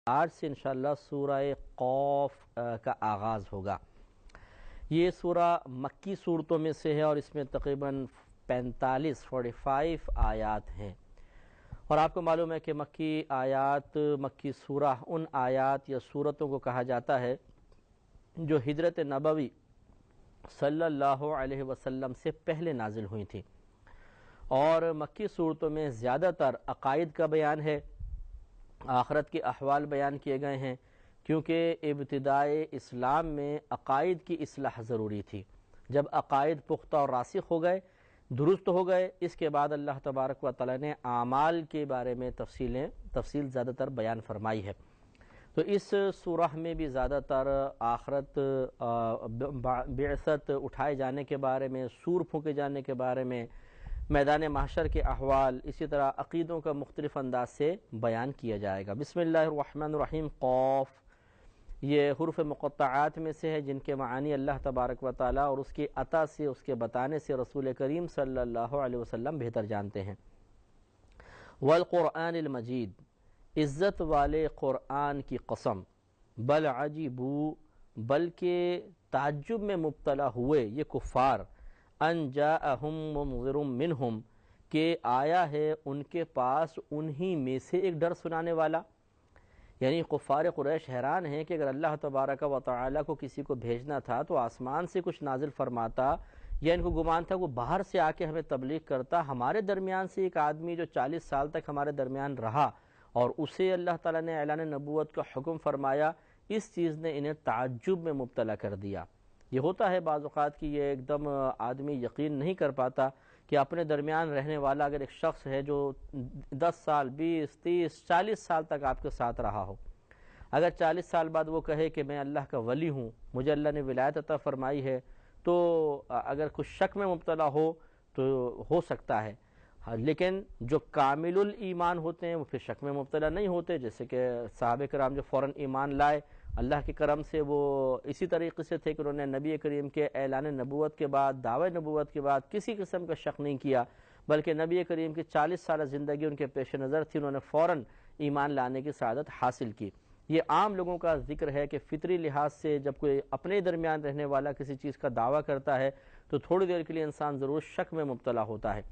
آج سے انشاءاللہ سورہ قاف کا آغاز ہوگا۔ یہ سورہ مکی صورتوں میں سے ہے اور اس میں تقریباً 45 آیات ہیں، اور آپ کو معلوم ہے کہ مکی آیات، مکی سورہ ان آیات یا سورتوں کو کہا جاتا ہے جو ہجرت نبوی صلی اللہ علیہ وسلم سے پہلے نازل ہوئی تھی، اور مکی صورتوں میں زیادہ تر عقائد کا بیان ہے، آخرت کے احوال بیان کیے گئے ہیں، کیونکہ ابتدائے اسلام میں عقائد کی اصلاح ضروری تھی۔ جب عقائد پختہ اور راسخ ہو گئے، درست ہو گئے، اس کے بعد اللہ تبارک و تعالی نے اعمال کے بارے میں تفصیل زیادہ تر بیان فرمائی ہے۔ تو اس سورہ میں بھی زیادہ تر آخرت، بعثت، اٹھائے جانے کے بارے میں، سور پھونکے جانے کے بارے میں، میدان محشر کے احوال، اسی طرح عقیدوں کا مختلف انداز سے بیان کیا جائے گا۔ بسم اللہ الرحمن الرحیم۔ قاف یہ حروف مقطعات میں سے ہے جن کے معانی اللہ تبارک و تعالی اور اس کی عطا سے، اس کے بتانے سے رسول کریم صلی اللہ علیہ وسلم بہتر جانتے ہیں۔ والقرآن المجید، عزت والے قرآن کی قسم، بل عجبوا، بلکہ تعجب میں مبتلا ہوئے یہ کفار، ان جاءہم منذر منہم، کہ آیا ہے ان کے پاس انہی میں سے ایک ڈر سنانے والا۔ یعنی کفار قریش حیران ہیں کہ اگر اللہ تبارک و تعالی کو کسی کو بھیجنا تھا تو آسمان سے کچھ نازل فرماتا، یا ان کو گمان تھا وہ باہر سے آ کے ہمیں تبلیغ کرتا۔ ہمارے درمیان سے ایک آدمی جو 40 سال تک ہمارے درمیان رہا اور اسے اللہ تعالیٰ نے اعلان نبوت کا حکم فرمایا، اس چیز نے انہیں تعجب میں مبتلا کر دیا۔ یہ ہوتا ہے بعض اوقات کہ یہ ایک دم آدمی یقین نہیں کر پاتا کہ اپنے درمیان رہنے والا اگر ایک شخص ہے جو 10 سال، 20، 30، 40 سال تک آپ کے ساتھ رہا ہو، اگر 40 سال بعد وہ کہے کہ میں اللہ کا ولی ہوں، مجھے اللہ نے ولایت عطا فرمائی ہے، تو اگر کچھ شک میں مبتلا تو ہو سکتا ہے۔ لیکن جو کامل الایمان ہوتے ہیں وہ پھر شک میں مبتلا نہیں ہوتے، جیسے کہ صحابہ کرام جو فوراً ایمان لائے، اللہ کے کرم سے وہ اسی طریقے سے تھے کہ انہوں نے نبی کریم کے اعلان نبوت کے بعد، دعوی نبوت کے بعد کسی قسم کا شک نہیں کیا، بلکہ نبی کریم کی 40 سالہ زندگی ان کے پیش نظر تھی، انہوں نے فوراً ایمان لانے کی سعادت حاصل کی۔ یہ عام لوگوں کا ذکر ہے کہ فطری لحاظ سے جب کوئی اپنے درمیان رہنے والا کسی چیز کا دعویٰ کرتا ہے تو تھوڑی دیر کے لیے انسان ضرور شک میں مبتلا ہوتا ہے،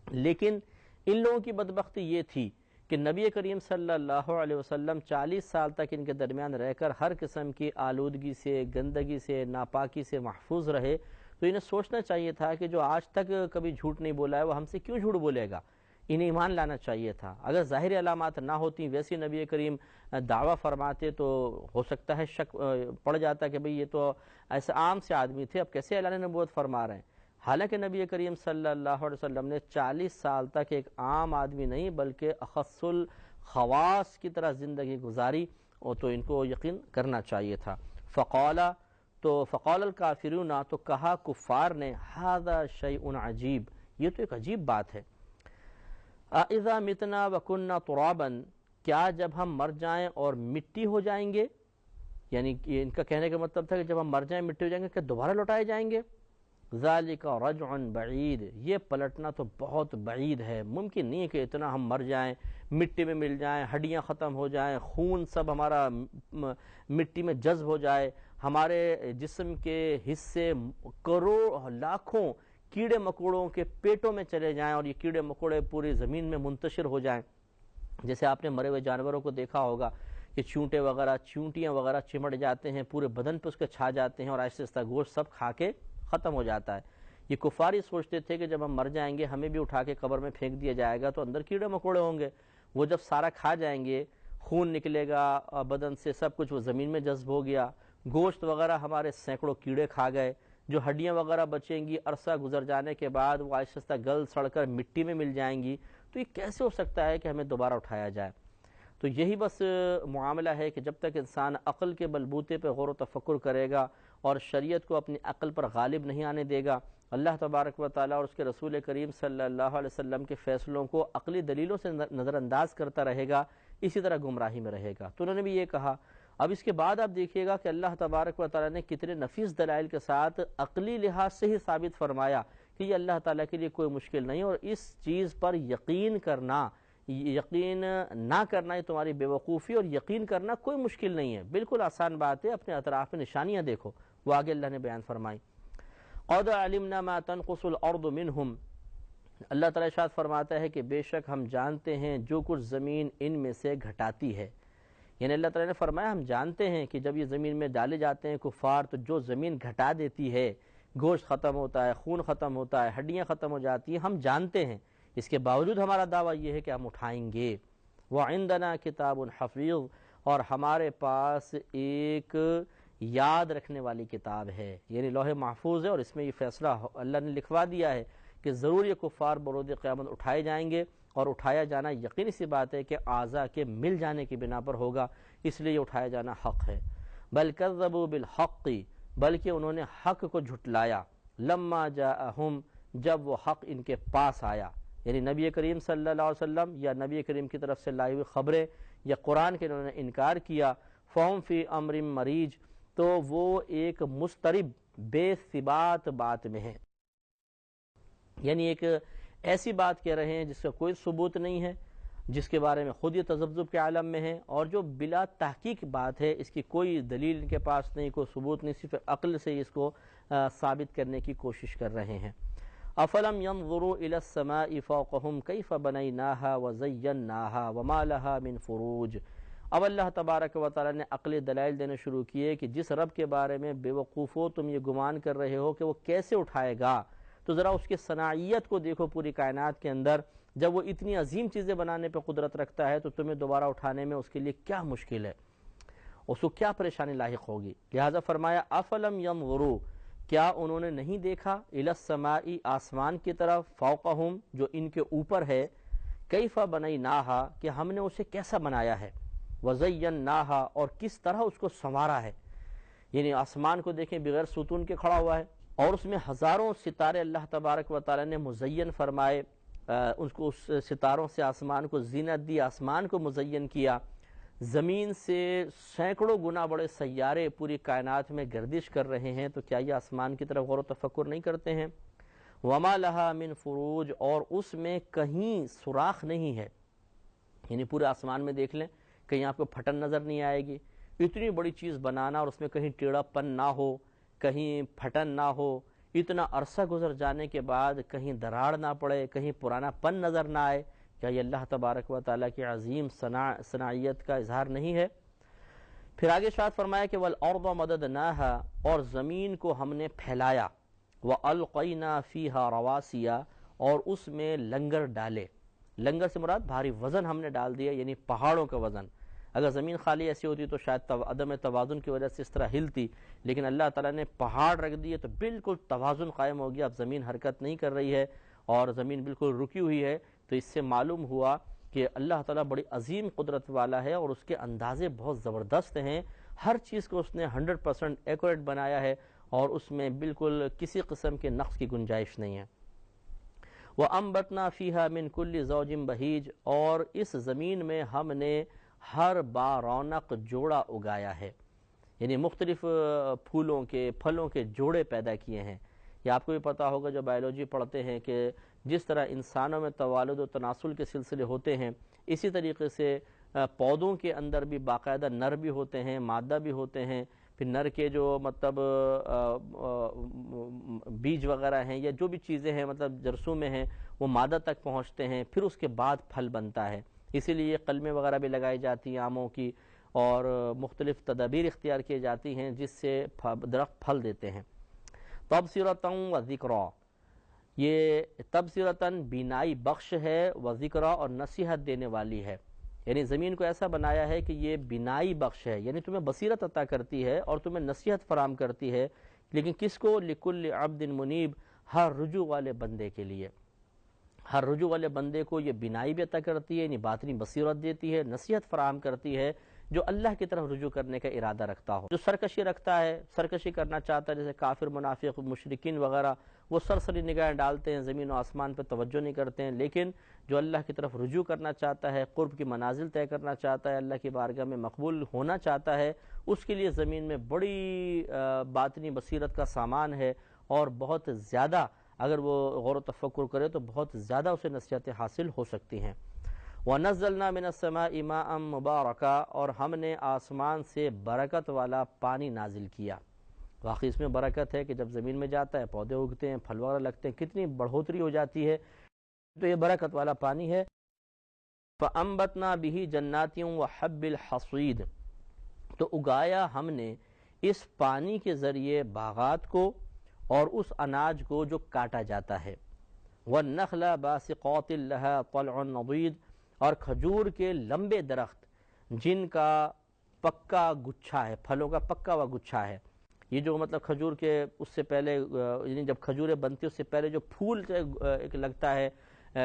لیکن ان لوگوں کی بدبختی یہ تھی کہ نبی کریم صلی اللہ علیہ وسلم 40 سال تک ان کے درمیان رہ کر ہر قسم کی آلودگی سے، گندگی سے، ناپاکی سے محفوظ رہے، تو انہیں سوچنا چاہیے تھا کہ جو آج تک کبھی جھوٹ نہیں بولا ہے وہ ہم سے کیوں جھوٹ بولے گا، انہیں ایمان لانا چاہیے تھا۔ اگر ظاہری علامات نہ ہوتی، ویسی نبی کریم دعویٰ فرماتے تو ہو سکتا ہے شک پڑ جاتا کہ بھئی یہ تو ایسے عام سے آدمی تھے، اب کیسے اعلان نبوت فرما رہے ہیں۔ حالانکہ نبی کریم صلی اللہ علیہ وسلم نے 40 سال تک ایک عام آدمی نہیں بلکہ اخص الخواص کی طرح زندگی گزاری، اور تو ان کو یقین کرنا چاہیے تھا۔ فقال الکافرون، تو کہا کفار نے، ھذا شیء عجیب، یہ تو ایک عجیب بات ہے۔ اذا متنا وکنا ترابا، کیا جب ہم مر جائیں اور مٹی ہو جائیں گے، یعنی ان کا کہنے کا مطلب تھا کہ جب ہم مر جائیں مٹی ہو جائیں گے کیا دوبارہ لوٹائے جائیں گے؟ ذالک رجع بعید، یہ پلٹنا تو بہت بعید ہے، ممکن نہیں ہے کہ اتنا ہم مر جائیں، مٹی میں مل جائیں، ہڈیاں ختم ہو جائیں، خون سب ہمارا مٹی میں جذب ہو جائے، ہمارے جسم کے حصے کروڑ لاکھوں کیڑے مکوڑوں کے پیٹوں میں چلے جائیں اور یہ کیڑے مکوڑے پوری زمین میں منتشر ہو جائیں۔ جیسے آپ نے مرے ہوئے جانوروں کو دیکھا ہوگا کہ چونٹیاں وغیرہ چمٹ جاتے ہیں، پورے بدن پہ اس کے چھا جاتے ہیں اور آہستہ آہستہ گوشت سب کھا کے ختم ہو جاتا ہے۔ یہ کفاری سوچتے تھے کہ جب ہم مر جائیں گے ہمیں بھی اٹھا کے قبر میں پھینک دیا جائے گا تو اندر کیڑے مکوڑے ہوں گے، وہ جب سارا کھا جائیں گے، خون نکلے گا بدن سے، سب کچھ وہ زمین میں جذب ہو گیا، گوشت وغیرہ ہمارے سینکڑوں کیڑے کھا گئے، جو ہڈیاں وغیرہ بچیں گی عرصہ گزر جانے کے بعد وہ آہستہ آہستہ گل سڑ کر مٹی میں مل جائیں گی، تو یہ کیسے ہو سکتا ہے کہ ہمیں دوبارہ اٹھایا جائے؟ تو یہی بس معاملہ ہے کہ جب تک انسان عقل کے بلبوتے پہ غور و تفکر کرے گا اور شریعت کو اپنی عقل پر غالب نہیں آنے دے گا، اللہ تبارک و تعالیٰ اور اس کے رسول کریم صلی اللہ علیہ وسلم کے فیصلوں کو عقلی دلیلوں سے نظر انداز کرتا رہے گا، اسی طرح گمراہی میں رہے گا۔ تو انہوں نے بھی یہ کہا۔ اب اس کے بعد آپ دیکھیے گا کہ اللہ تبارک و تعالیٰ نے کتنے نفیس دلائل کے ساتھ عقلی لحاظ سے ہی ثابت فرمایا کہ یہ اللہ تعالیٰ کے لیے کوئی مشکل نہیں، اور اس چیز پر یقین کرنا یقین نہ کرنا یہ تمہاری بے وقوفی، اور یقین کرنا کوئی مشکل نہیں ہے، بالکل آسان بات ہے، اپنے اطراف میں نشانیاں دیکھو، وہ آگے اللہ نے بیان فرمائی۔ قد علمنا ما تنقص الارض منہم، اللہ تعالیٰ ارشاد فرماتا ہے کہ بے شک ہم جانتے ہیں جو کچھ زمین ان میں سے گھٹاتی ہے، یعنی اللہ تعالیٰ نے فرمایا ہم جانتے ہیں کہ جب یہ زمین میں ڈالے جاتے ہیں کفار تو جو زمین گھٹا دیتی ہے، گوشت ختم ہوتا ہے، خون ختم ہوتا ہے، ہڈیاں ختم ہو جاتی ہیں، ہم جانتے ہیں، اس کے باوجود ہمارا دعویٰ یہ ہے کہ ہم اٹھائیں گے۔ وَعِندَنَا كِتَابٌ حَفِيظٌ، اور ہمارے پاس ایک یاد رکھنے والی کتاب ہے، یعنی لوح محفوظ ہے، اور اس میں یہ فیصلہ اللہ نے لکھوا دیا ہے کہ ضرور یہ کفار بروز قیامت اٹھائے جائیں گے، اور اٹھایا جانا یقینی سی بات ہے کہ اعضاء کے مل جانے کی بنا پر ہوگا، اس لیے یہ اٹھایا جانا حق ہے۔ بل کذبوا بالحق، بلکہ انہوں نے حق کو جھٹلایا، لما جاءہم، جب وہ حق ان کے پاس آیا، یعنی نبی کریم صلی اللہ علیہ وسلم یا نبی کریم کی طرف سے لائی ہوئی خبریں یا قرآن کے انہوں نے انکار کیا، فہم فی امر مریج، تو وہ ایک مضطرب بے ثبات بات میں ہیں، یعنی ایک ایسی بات کہہ رہے ہیں جس کا کوئی ثبوت نہیں ہے، جس کے بارے میں خود یہ تذبذب کے عالم میں ہیں، اور جو بلا تحقیق بات ہے، اس کی کوئی دلیل ان کے پاس نہیں، کوئی ثبوت نہیں، صرف عقل سے اس کو ثابت کرنے کی کوشش کر رہے ہیں۔ افلم ينظروا الى السماء فوقهم كيف بنيناها وزيناها وما لها من فروج، اب اللہ تبارک و تعالی نے عقلی دلائل دینے شروع کیے کہ جس رب کے بارے میں بے وقوفو تم یہ گمان کر رہے ہو کہ وہ کیسے اٹھائے گا، تو ذرا اس کی صناعیت کو دیکھو پوری کائنات کے اندر، جب وہ اتنی عظیم چیزیں بنانے پہ قدرت رکھتا ہے تو تمہیں دوبارہ اٹھانے میں اس کے لیے کیا مشکل ہے، اس کو کیا پریشانی لاحق ہوگی۔ لہذا فرمایا افلم ينظروا، کیا انہوں نے نہیں دیکھا، الی السماء، آسمان کی طرف، فوقہم، جو ان کے اوپر ہے، کیف بنیناہا، کہ ہم نے اسے کیسا بنایا ہے، وزیناہا، اور کس طرح اس کو سنوارا ہے، یعنی آسمان کو دیکھیں بغیر ستون کے کھڑا ہوا ہے، اور اس میں ہزاروں ستارے اللہ تبارک و تعالی نے مزین فرمائے، اس کو اس ستاروں سے آسمان کو زینت دی، آسمان کو مزین کیا، زمین سے سینکڑوں گنا بڑے سیارے پوری کائنات میں گردش کر رہے ہیں، تو کیا یہ آسمان کی طرف غور و تفکر نہیں کرتے ہیں؟ وما لها من فروج، اور اس میں کہیں سوراخ نہیں ہے، یعنی پورے آسمان میں دیکھ لیں کہیں آپ کو پھٹن نظر نہیں آئے گی، اتنی بڑی چیز بنانا اور اس میں کہیں ٹیڑھا پن نہ ہو، کہیں پھٹن نہ ہو، اتنا عرصہ گزر جانے کے بعد کہیں دراڑ نہ پڑے، کہیں پرانا پن نظر نہ آئے، کیا یہ اللہ تبارک و تعالیٰ کی عظیم صناعیت کا اظہار نہیں ہے؟ پھر آگے ارشاد فرمایا کہ والارض مددناها، اور زمین کو ہم نے پھیلایا، والقینا فیہا رواسیا، اور اس میں لنگر ڈالے، لنگر سے مراد بھاری وزن ہم نے ڈال دیا، یعنی پہاڑوں کا وزن، اگر زمین خالی ایسی ہوتی تو شاید عدم توازن کی وجہ سے اس طرح ہلتی، لیکن اللہ تعالیٰ نے پہاڑ رکھ دیے تو بالکل توازن قائم ہو گیا، اب زمین حرکت نہیں کر رہی ہے اور زمین بالکل رکی ہوئی ہے، تو اس سے معلوم ہوا کہ اللہ تعالیٰ بڑی عظیم قدرت والا ہے، اور اس کے اندازے بہت زبردست ہیں، ہر چیز کو اس نے 100% ایکوریٹ بنایا ہے، اور اس میں بالکل کسی قسم کے نقص کی گنجائش نہیں ہے۔ وَأَنبَتْنَا فِيهَا مِن كُلِّ زَوْجٍ بَهِيجٍ، اور اس زمین میں ہم نے ہر بارونق جوڑا اگایا ہے، یعنی مختلف پھولوں کے، پھلوں کے جوڑے پیدا کیے ہیں۔ یہ آپ کو بھی پتا ہوگا جو بائیولوجی پڑھتے ہیں کہ جس طرح انسانوں میں توالد و تناسل کے سلسلے ہوتے ہیں، اسی طریقے سے پودوں کے اندر بھی باقاعدہ نر بھی ہوتے ہیں، مادہ بھی ہوتے ہیں، پھر نر کے جو مطلب بیج وغیرہ ہیں یا جو بھی چیزیں ہیں مطلب جرسوں میں ہیں، وہ مادہ تک پہنچتے ہیں، پھر اس کے بعد پھل بنتا ہے، اسی لیے قلمیں وغیرہ بھی لگائی جاتی ہیں آموں کی، اور مختلف تدابیر اختیار کی جاتی ہیں جس سے درخت پھل دیتے ہیں۔ تبصرۃ و ذکریٰ، یہ تبصرۃً بینائی بخش ہے، و ذکریٰ اور نصیحت دینے والی ہے، یعنی زمین کو ایسا بنایا ہے کہ یہ بینائی بخش ہے، یعنی تمہیں بصیرت عطا کرتی ہے اور تمہیں نصیحت فراہم کرتی ہے، لیکن کس کو؟ لکل عبد منیب، ہر رجوع والے بندے کے لیے، ہر رجوع والے بندے کو یہ بینائی بھی عطا کرتی ہے، یعنی باطنی بصیرت دیتی ہے، نصیحت فراہم کرتی ہے، جو اللہ کی طرف رجوع کرنے کا ارادہ رکھتا ہو۔ جو سرکشی رکھتا ہے، سرکشی کرنا چاہتا ہے، جیسے کافر، منافق، مشرکین وغیرہ، وہ سرسری نگاہیں ڈالتے ہیں، زمین و آسمان پہ توجہ نہیں کرتے ہیں، لیکن جو اللہ کی طرف رجوع کرنا چاہتا ہے، قرب کی منازل طے کرنا چاہتا ہے، اللہ کی بارگاہ میں مقبول ہونا چاہتا ہے، اس کے لیے زمین میں بڑی باطنی بصیرت کا سامان ہے، اور بہت زیادہ اگر وہ غور و تفکر کرے تو بہت زیادہ اسے نصیحتیں حاصل ہو سکتی ہیں۔ وَنَزَّلْنَا مِنَ السَّمَاءِ مَاءً مُبَارَكًا، اور ہم نے آسمان سے برکت والا پانی نازل کیا۔ واقعی اس میں برکت ہے کہ جب زمین میں جاتا ہے پودے اگتے ہیں، پھل وغیرہ لگتے ہیں، کتنی بڑھوتری ہو جاتی ہے، تو یہ برکت والا پانی ہے۔ فَأَنبَتْنَا بِهِ جَنَّاتٍ وَحَبِّ الْحَصِيدِ، تو اگایا ہم نے اس پانی کے ذریعے باغات کو اور اس اناج کو جو کاٹا جاتا ہے۔ وَالنَّخْلَ بَاسِقَاتٍ لَهَا طَلْعٌ نَضِيدٌ، اور کھجور کے لمبے درخت جن کا پکا گچھا ہے، پھلوں کا پکا ہوا گچھا ہے۔ یہ جو مطلب کھجور کے اس سے پہلے یعنی جب کھجوریں بنتی اس سے پہلے جو پھول ایک لگتا ہے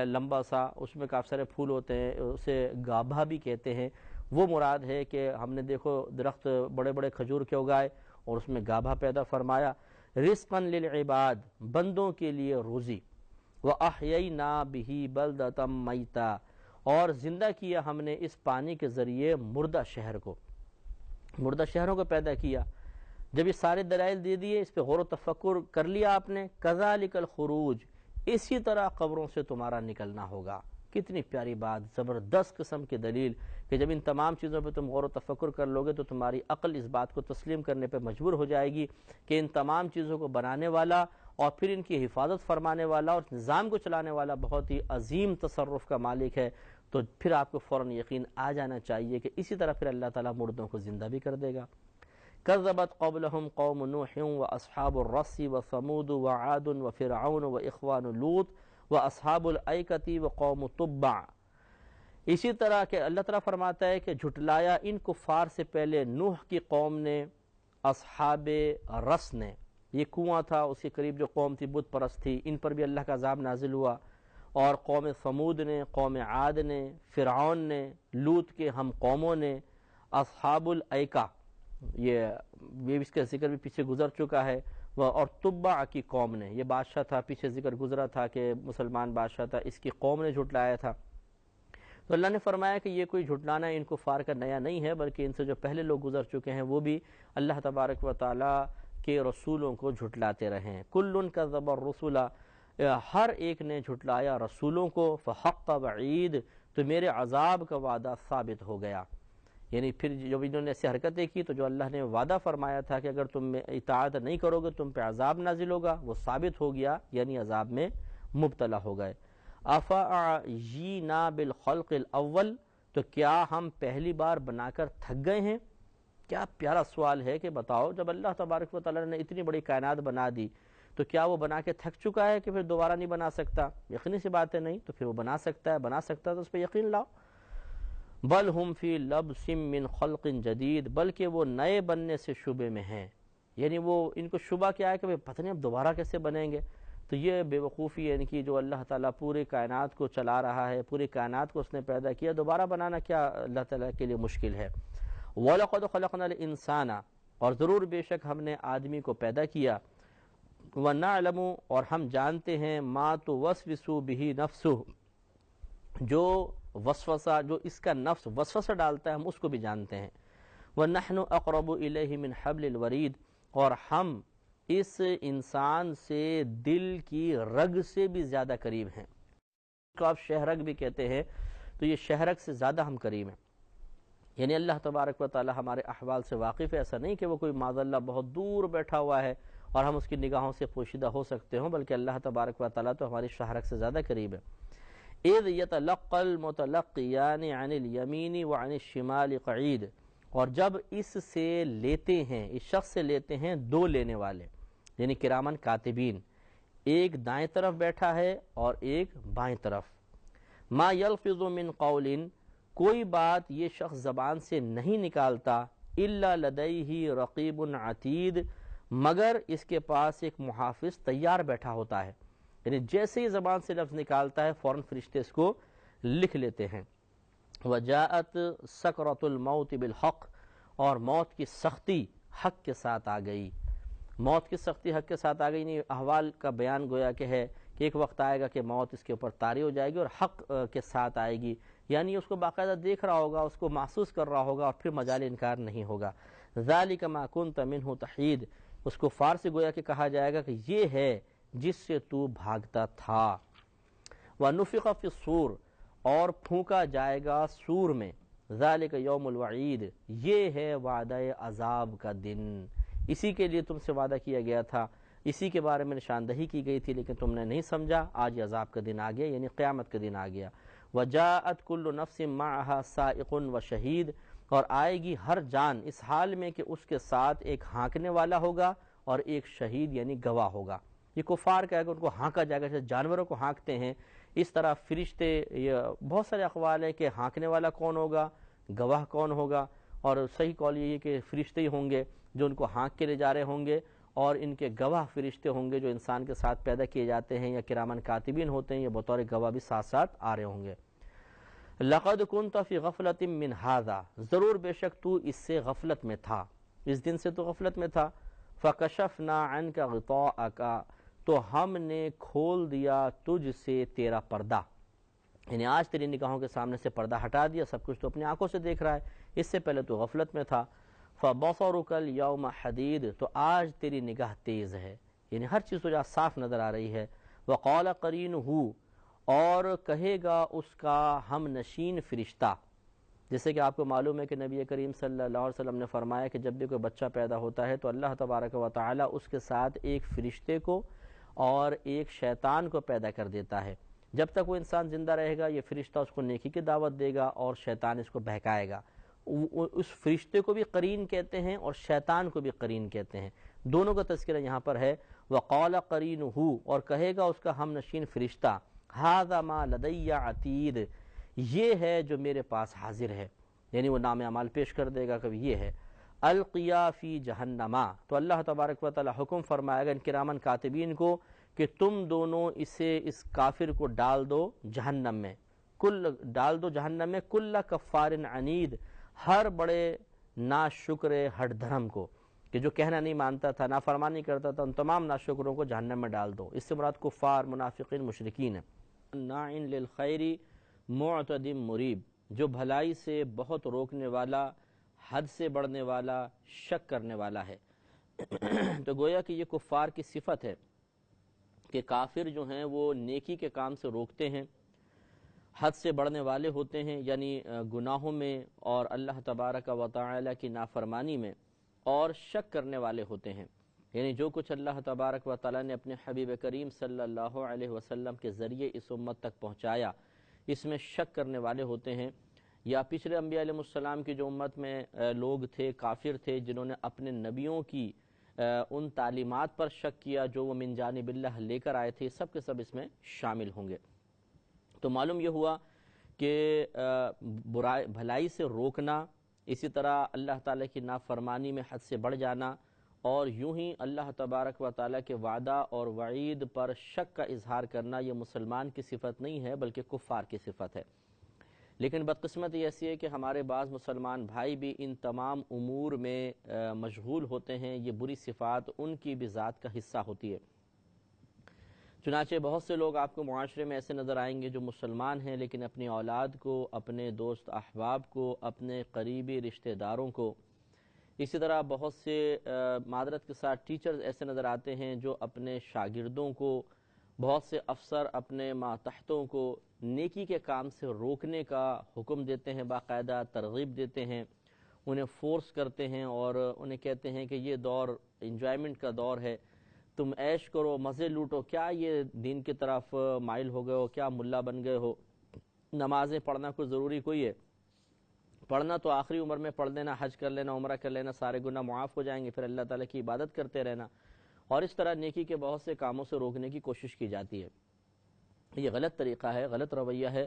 لمبا سا، اس میں کافی سارے پھول ہوتے ہیں، اسے گابھا بھی کہتے ہیں، وہ مراد ہے کہ ہم نے دیکھو درخت بڑے بڑے کھجور کے اگائے اور اس میں گابھا پیدا فرمایا۔ رزقا للعباد، بندوں کے لیے روزی۔ وَأَحْيَيْنَا بِهِ بَلْدَةً مَيْتًا، اور زندہ کیا ہم نے اس پانی کے ذریعے مردہ شہر کو، مردہ شہروں کو پیدا کیا۔ جب یہ سارے دلائل دے دیے، اس پہ غور و تفکر کر لیا آپ نے، کذالک الخروج، اسی طرح قبروں سے تمہارا نکلنا ہوگا۔ کتنی پیاری بات، زبردست قسم کی دلیل کہ جب ان تمام چیزوں پہ تم غور و تفکر کر لوگے تو تمہاری عقل اس بات کو تسلیم کرنے پہ مجبور ہو جائے گی کہ ان تمام چیزوں کو بنانے والا اور پھر ان کی حفاظت فرمانے والا اور نظام کو چلانے والا بہت ہی عظیم تصرف کا مالک ہے، تو پھر آپ کو فوراً یقین آ جانا چاہیے کہ اسی طرح پھر اللہ تعالیٰ مردوں کو زندہ بھی کر دے گا۔ كذبت قبلهم قوم نوح واصحاب الرس وثمود وعاد وفرعون واخوان لوط واصحاب الایکۃ وقوم تبع، اسی طرح کہ اللہ تعالیٰ فرماتا ہے کہ جھٹلایا ان کفار سے پہلے نوح کی قوم نے، اصحاب رس نے، یہ کنواں تھا اس کے قریب جو قوم تھی بت پرست تھی، ان پر بھی اللہ کا عذاب نازل ہوا، اور قوم ثمود نے، قوم عاد نے، فرعون نے، لوط کے ہم قوموں نے، اصحاب الایکہ، یہ اس کا ذکر بھی پیچھے گزر چکا ہے، اور تبع کی قوم نے، یہ بادشاہ تھا پیچھے ذکر گزرا تھا کہ مسلمان بادشاہ تھا، اس کی قوم نے جھٹلایا تھا۔ تو اللہ نے فرمایا کہ یہ کوئی جھٹلانا ان کفار کا نیا نہیں ہے، بلکہ ان سے جو پہلے لوگ گزر چکے ہیں وہ بھی اللہ تبارک و تعالیٰ کے رسولوں کو جھٹلاتے رہے ہیں۔ کل کذب الرسل، ہر ایک نے جھٹلایا رسولوں کو، فحق وعید، تو میرے عذاب کا وعدہ ثابت ہو گیا۔ یعنی پھر جب انہوں نے ایسی حرکتیں کی تو جو اللہ نے وعدہ فرمایا تھا کہ اگر تم اطاعت نہیں کرو گے تم پہ عذاب نازل ہوگا، وہ ثابت ہو گیا، یعنی عذاب میں مبتلا ہو گئے۔ افعجینا بالخلق الاول، تو کیا ہم پہلی بار بنا کر تھک گئے ہیں؟ کیا پیارا سوال ہے کہ بتاؤ، جب اللہ تبارک و تعالیٰ نے اتنی بڑی کائنات بنا دی تو کیا وہ بنا کے تھک چکا ہے کہ پھر دوبارہ نہیں بنا سکتا؟ یقینی سی بات ہے نہیں، تو پھر وہ بنا سکتا ہے تو اس پہ یقین لاؤ۔ بل ہم فی لبس من خلق جدید، بلکہ وہ نئے بننے سے شبے میں ہیں، یعنی وہ ان کو شبہ کیا ہے کہ پتہ نہیں اب دوبارہ کیسے بنیں گے۔ تو یہ بے وقوفی ہے ان کی، جو اللہ تعالیٰ پوری کائنات کو چلا رہا ہے، پوری کائنات کو اس نے پیدا کیا، دوبارہ بنانا کیا اللہ تعالیٰ کے لیے مشکل ہے۔ وَلَقَدْ خَلَقْنَا الْإِنسَانَ، اور ضرور بے شک ہم نے آدمی کو پیدا کیا، وَنَعْلَمُ، اور ہم جانتے ہیں، مَا تُوَسْوِسُ بِهِ نَفْسُهُ، جو وسوسہ، جو اس کا نفس وسوسہ ڈالتا ہے ہم اس کو بھی جانتے ہیں۔ وَنَحْنُ أَقْرَبُ إِلَيْهِ مِنْ حَبْلِ الْوَرِيدِ، اور ہم اس انسان سے دل کی رگ سے بھی زیادہ قریب ہیں۔ تو آپ شہرگ بھی کہتے ہیں، تو یہ شہرگ سے زیادہ ہم قریب ہیں، یعنی اللہ تبارک و تعالی ہمارے احوال سے واقف ہے۔ ایسا نہیں کہ وہ کوئی معاذ اللہ بہت دور بیٹھا ہوا ہے اور ہم اس کی نگاہوں سے پوشیدہ ہو سکتے ہوں، بلکہ اللہ تبارک و تعالی تو ہماری شہرگ سے زیادہ قریب ہے۔ اذ يتلقى المتلقيان عن اليمين وعن الشمال قعيد، اور جب اس سے لیتے ہیں، اس شخص سے لیتے ہیں دو لینے والے، یعنی کرامن کاتبین، ایک دائیں طرف بیٹھا ہے اور ایک بائیں طرف۔ ما يلفظ من قول، کوئی بات یہ شخص زبان سے نہیں نکالتا، الا لدیہ رقیب عتید، مگر اس کے پاس ایک محافظ تیار بیٹھا ہوتا ہے، یعنی جیسے ہی زبان سے لفظ نکالتا ہے فوراً فرشتے اس کو لکھ لیتے ہیں۔ وجاءت سکرۃ الموت بالحق، اور موت کی سختی حق کے ساتھ آ گئی، موت کی سختی حق کے ساتھ آ گئی، نہیں احوال کا بیان گویا کہ ہے کہ ایک وقت آئے گا کہ موت اس کے اوپر طاری ہو جائے گی اور حق کے ساتھ آئے گی، یعنی اس کو باقاعدہ دیکھ رہا ہوگا، اس کو محسوس کر رہا ہوگا اور پھر مجال انکار نہیں ہوگا۔ ذالک ما کنت منہ تحید، اس کو فارسی گویا کہ کہا جائے گا کہ یہ ہے جس سے تو بھاگتا تھا۔ وَنُفِخَ فِي الصُّورِ، اور پھونکا جائے گا سور میں، ذالک یوم الوعید، یہ ہے وعدہ عذاب کا دن، اسی کے لیے تم سے وعدہ کیا گیا تھا، اسی کے بارے میں نشاندہی کی گئی تھی لیکن تم نے نہیں سمجھا، آج یہ عذاب کا دن آ گیا، یعنی قیامت کا دن آ گیا۔ وجاءت کل نفس معها سائق وشہید، اور آئے گی ہر جان اس حال میں کہ اس کے ساتھ ایک ہانکنے والا ہوگا اور ایک شہید یعنی گواہ ہوگا۔ یہ کفار کا ہے کہ ان کو ہانکا جائے گا، جیسے جانوروں کو ہانکتے ہیں اس طرح فرشتے، یہ بہت سارے اقوال ہیں کہ ہانکنے والا کون ہوگا، گواہ کون ہوگا، اور صحیح قول یہ ہے کہ فرشتے ہی ہوں گے جو ان کو ہانک کے لے جا رہے ہوں گے، اور ان کے گواہ فرشتے ہوں گے جو انسان کے ساتھ پیدا کیے جاتے ہیں یا کرامن کاتبین ہوتے ہیں، یا بطور گواہ بھی ساتھ ساتھ آ رہے ہوں گے۔ لقد كنت في غفلة من هذا، ضرور بے شک تو اس سے غفلت میں تھا، اس دن سے تو غفلت میں تھا۔ فکشفنا عنك غطاءك، تو ہم نے کھول دیا تجھ سے تیرا پردہ، یعنی آج تیری نگاہوں کے سامنے سے پردہ ہٹا دیا، سب کچھ تو اپنی آنکھوں سے دیکھ رہا ہے، اس سے پہلے تو غفلت میں تھا۔ فبصرك اليوم حدید، تو آج تیری نگاہ تیز ہے، یعنی ہر چیز تجھے صاف نظر آ رہی ہے۔ وقال قرینہ، اور کہے گا اس کا ہم نشین فرشتہ، جیسے کہ آپ کو معلوم ہے کہ نبی کریم صلی اللہ علیہ وسلم نے فرمایا کہ جب بھی کوئی بچہ پیدا ہوتا ہے تو اللہ تبارک و تعالی اس کے ساتھ ایک فرشتے کو اور ایک شیطان کو پیدا کر دیتا ہے۔ جب تک وہ انسان زندہ رہے گا یہ فرشتہ اس کو نیکی کی دعوت دے گا اور شیطان اس کو بہکائے گا۔ اس فرشتے کو بھی قرین کہتے ہیں اور شیطان کو بھی قرین کہتے ہیں، دونوں کا تذکرہ یہاں پر ہے۔ وقال قرینہ، اور کہے گا اس کا ہم نشین فرشتہ، ھذا ما لدی عتید، یہ ہے جو میرے پاس حاضر ہے، یعنی وہ نام اعمال پیش کر دے گا، کبھی یہ ہے۔ القیا فی جہنم، تو اللہ تبارک و تعالی حکم فرمائے گا ان کرامن کاتبین کو کہ تم دونوں اس کافر کو ڈال دو جہنم میں، ڈال دو جہنم میں، کل کفار عنید، ہر بڑے ناشکر ہٹ دھرم کو، کہ جو کہنا نہیں مانتا تھا، نافرمانی کرتا تھا، ان تمام ناشکروں کو جہنم میں ڈال دو۔ اس سے مراد کفار، منافقین، مشرکین ہے۔ ناعن للخیر معتد مریب، جو بھلائی سے بہت روکنے والا، حد سے بڑھنے والا، شک کرنے والا ہے۔ تو گویا کہ یہ کفار کی صفت ہے کہ کافر جو ہیں وہ نیکی کے کام سے روکتے ہیں، حد سے بڑھنے والے ہوتے ہیں، یعنی گناہوں میں اور اللہ تبارک و تعالی کی نافرمانی میں، اور شک کرنے والے ہوتے ہیں، یعنی جو کچھ اللہ تبارک و تعالی نے اپنے حبیب کریم صلی اللہ علیہ وسلم کے ذریعے اس امت تک پہنچایا، اس میں شک کرنے والے ہوتے ہیں۔ یا پچھلے انبیاء علیہ السلام کی جو امت میں لوگ تھے، کافر تھے، جنہوں نے اپنے نبیوں کی ان تعلیمات پر شک کیا جو وہ من جانب اللہ لے کر آئے تھے، سب کے سب اس میں شامل ہوں گے۔ تو معلوم یہ ہوا کہ بھلائی سے روکنا، اسی طرح اللہ تعالیٰ کی نافرمانی میں حد سے بڑھ جانا، اور یوں ہی اللہ تبارک و تعالیٰ کے وعدہ اور وعید پر شک کا اظہار کرنا، یہ مسلمان کی صفت نہیں ہے بلکہ کفار کی صفت ہے۔ لیکن بدقسمتی ایسی ہے کہ ہمارے بعض مسلمان بھائی بھی ان تمام امور میں مشغول ہوتے ہیں، یہ بری صفات ان کی بھی ذات کا حصہ ہوتی ہے۔ چنانچہ بہت سے لوگ آپ کو معاشرے میں ایسے نظر آئیں گے جو مسلمان ہیں لیکن اپنی اولاد کو، اپنے دوست احباب کو، اپنے قریبی رشتہ داروں کو، اسی طرح بہت سے معذرت کے ساتھ ٹیچرز ایسے نظر آتے ہیں جو اپنے شاگردوں کو، بہت سے افسر اپنے ماتحتوں کو نیکی کے کام سے روکنے کا حکم دیتے ہیں، باقاعدہ ترغیب دیتے ہیں، انہیں فورس کرتے ہیں اور انہیں کہتے ہیں کہ یہ دور انجوائمنٹ کا دور ہے، تم عیش کرو، مزے لوٹو، کیا یہ دین کی طرف مائل ہو گئے ہو، کیا ملا بن گئے ہو، نمازیں پڑھنا کوئی ضروری کوئی ہے، پڑھنا تو آخری عمر میں پڑھ لینا، حج کر لینا، عمرہ کر لینا، سارے گناہ معاف ہو جائیں گے، پھر اللہ تعالیٰ کی عبادت کرتے رہنا، اور اس طرح نیکی کے بہت سے کاموں سے روکنے کی کوشش کی جاتی ہے۔ یہ غلط طریقہ ہے، غلط رویہ ہے۔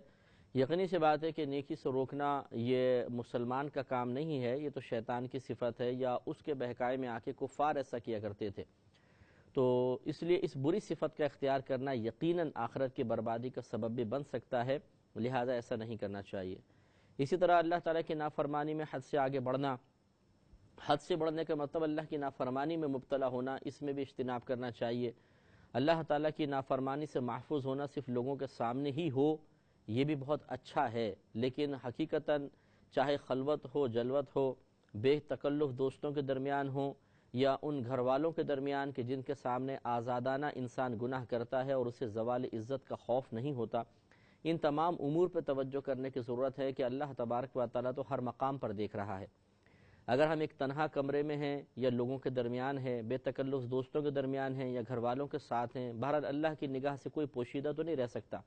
یقینی سی بات ہے کہ نیکی سے روکنا یہ مسلمان کا کام نہیں ہے، یہ تو شیطان کی صفت ہے، یا اس کے بہکائے میں آ کے کفار ایسا کیا کرتے تھے۔ تو اس لیے اس بری صفت کا اختیار کرنا یقیناً آخرت کی بربادی کا سبب بھی بن سکتا ہے، لہذا ایسا نہیں کرنا چاہیے۔ اسی طرح اللہ تعالیٰ کی نافرمانی میں حد سے آگے بڑھنا، حد سے بڑھنے کا مطلب اللہ کی نافرمانی میں مبتلا ہونا، اس میں بھی اجتناب کرنا چاہیے۔ اللہ تعالیٰ کی نافرمانی سے محفوظ ہونا صرف لوگوں کے سامنے ہی ہو، یہ بھی بہت اچھا ہے، لیکن حقیقتاً چاہے خلوت ہو، جلوت ہو، بے تکلف دوستوں کے درمیان ہو، یا ان گھر والوں کے درمیان کہ جن کے سامنے آزادانہ انسان گناہ کرتا ہے اور اسے زوال عزت کا خوف نہیں ہوتا، ان تمام امور پہ توجہ کرنے کی ضرورت ہے کہ اللہ تبارک و تعالیٰ تو ہر مقام پر دیکھ رہا ہے۔ اگر ہم ایک تنہا کمرے میں ہیں یا لوگوں کے درمیان ہیں، بے تکلف دوستوں کے درمیان ہیں یا گھر والوں کے ساتھ ہیں، بہرحال اللہ کی نگاہ سے کوئی پوشیدہ تو نہیں رہ سکتا،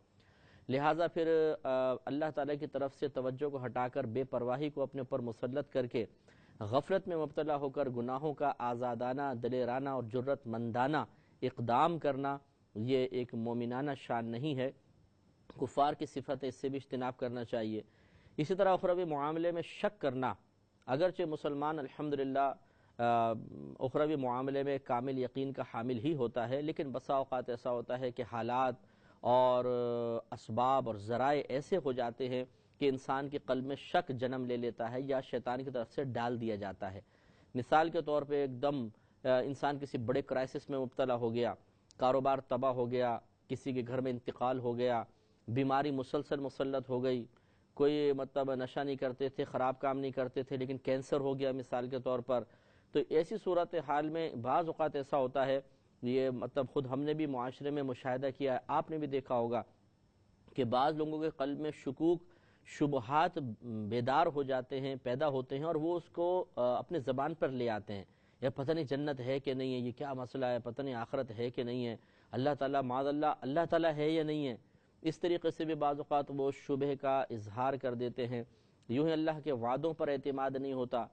لہٰذا پھر اللہ تعالیٰ کی طرف سے توجہ کو ہٹا کر بے پرواہی کو اپنے اوپر مسلط کر کے غفلت میں مبتلا ہو کر گناہوں کا آزادانہ، دلیرانہ اور جرت مندانہ اقدام کرنا، یہ ایک مومنانہ شان نہیں ہے۔ کفار کی صفت ہے، اس سے بھی اجتناب کرنا چاہیے۔ اسی طرح اخروی معاملے میں شک کرنا، اگرچہ مسلمان الحمدللہ اخروی معاملے میں کامل یقین کا حامل ہی ہوتا ہے، لیکن بسا اوقات ایسا ہوتا ہے کہ حالات اور اسباب اور ذرائع ایسے ہو جاتے ہیں کہ انسان کے قلب میں شک جنم لے لیتا ہے یا شیطان کی طرف سے ڈال دیا جاتا ہے۔ مثال کے طور پہ ایک دم انسان کسی بڑے کرائسس میں مبتلا ہو گیا، کاروبار تباہ ہو گیا، کسی کے گھر میں انتقال ہو گیا، بیماری مسلسل مسلط ہو گئی، کوئی نشہ نہیں کرتے تھے، خراب کام نہیں کرتے تھے، لیکن کینسر ہو گیا مثال کے طور پر، تو ایسی صورتحال میں بعض اوقات ایسا ہوتا ہے، یہ خود ہم نے بھی معاشرے میں مشاہدہ کیا ہے، آپ نے بھی دیکھا ہوگا کہ بعض لوگوں کے قلب میں شکوک شبہات بیدار ہو جاتے ہیں، پیدا ہوتے ہیں، اور وہ اس کو اپنے زبان پر لے آتے ہیں، یا پتہ نہیں جنت ہے کہ نہیں ہے، یہ کیا مسئلہ ہے، پتہ نہیں آخرت ہے کہ نہیں ہے، اللہ تعالیٰ معاذ اللہ تعالیٰ ہے یا نہیں ہے۔ اس طریقے سے بھی بعض اوقات وہ شبہ کا اظہار کر دیتے ہیں۔ یوں ہی اللہ کے وعدوں پر اعتماد نہیں ہوتا۔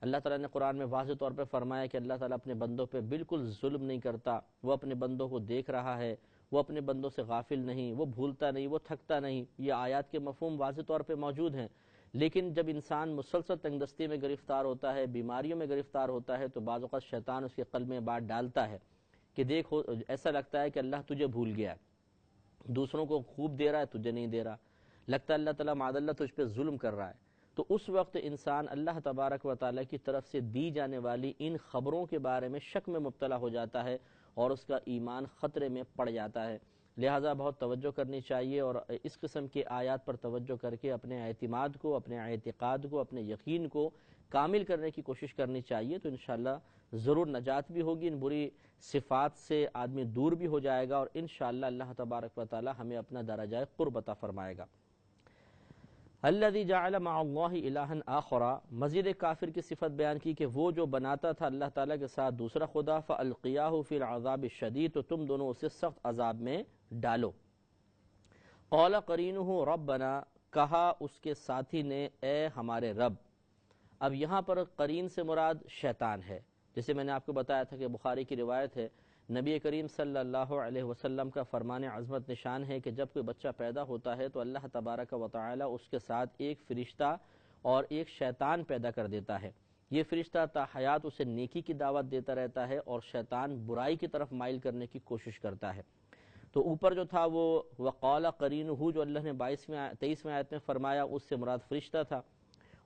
اللہ تعالیٰ نے قرآن میں واضح طور پہ فرمایا کہ اللہ تعالیٰ اپنے بندوں پہ بالکل ظلم نہیں کرتا، وہ اپنے بندوں کو دیکھ رہا ہے، وہ اپنے بندوں سے غافل نہیں، وہ بھولتا نہیں، وہ تھکتا نہیں۔ یہ آیات کے مفہوم واضح طور پہ موجود ہیں، لیکن جب انسان مسلسل تنگ دستی میں گرفتار ہوتا ہے، بیماریوں میں گرفتار ہوتا ہے، تو بعض اوقات شیطان اس کے قلب میں بات ڈالتا ہے کہ دیکھو، ایسا لگتا ہے کہ اللہ تجھے بھول گیا ہے، دوسروں کو خوب دے رہا ہے، تجھے نہیں دے رہا، لگتا ہے اللہ تعالیٰ معاذ اللہ تجھ پہ ظلم کر رہا ہے۔ تو اس وقت انسان اللہ تبارک و تعالیٰ کی طرف سے دی جانے والی ان خبروں کے بارے میں شک میں مبتلا ہو جاتا ہے اور اس کا ایمان خطرے میں پڑ جاتا ہے۔ لہٰذا بہت توجہ کرنی چاہیے اور اس قسم کی آیات پر توجہ کر کے اپنے اعتماد کو، اپنے اعتقاد کو، اپنے یقین کو کامل کرنے کی کوشش کرنی چاہیے، تو انشاءاللہ ضرور نجات بھی ہوگی، ان بری صفات سے آدمی دور بھی ہو جائے گا، اور انشاءاللہ اللہ تبارک و تعالی ہمیں اپنا درجہ قرب عطا فرمائے گا۔ الذی جعل مع اللہ الہا آخر، مزید کافر کی صفت بیان کی کہ وہ جو بناتا تھا اللہ تعالیٰ کے ساتھ دوسرا خدا، فالقیاہ فی العذاب الشدید، تو تم دونوں اسے سخت عذاب میں ڈالو۔ قال قرینہ ربنا، کہا اس کے ساتھی نے اے ہمارے رب۔ اب یہاں پر قرین سے مراد شیطان ہے، جسے میں نے آپ کو بتایا تھا کہ بخاری کی روایت ہے، نبی کریم صلی اللہ علیہ وسلم کا فرمان عظمت نشان ہے کہ جب کوئی بچہ پیدا ہوتا ہے تو اللہ تبارک و تعالی اس کے ساتھ ایک فرشتہ اور ایک شیطان پیدا کر دیتا ہے۔ یہ فرشتہ تا حیات اسے نیکی کی دعوت دیتا رہتا ہے اور شیطان برائی کی طرف مائل کرنے کی کوشش کرتا ہے۔ تو اوپر جو تھا وہ وقال قرینہ، جو اللہ نے 23ویں آیت میں فرمایا، اس سے مراد فرشتہ تھا،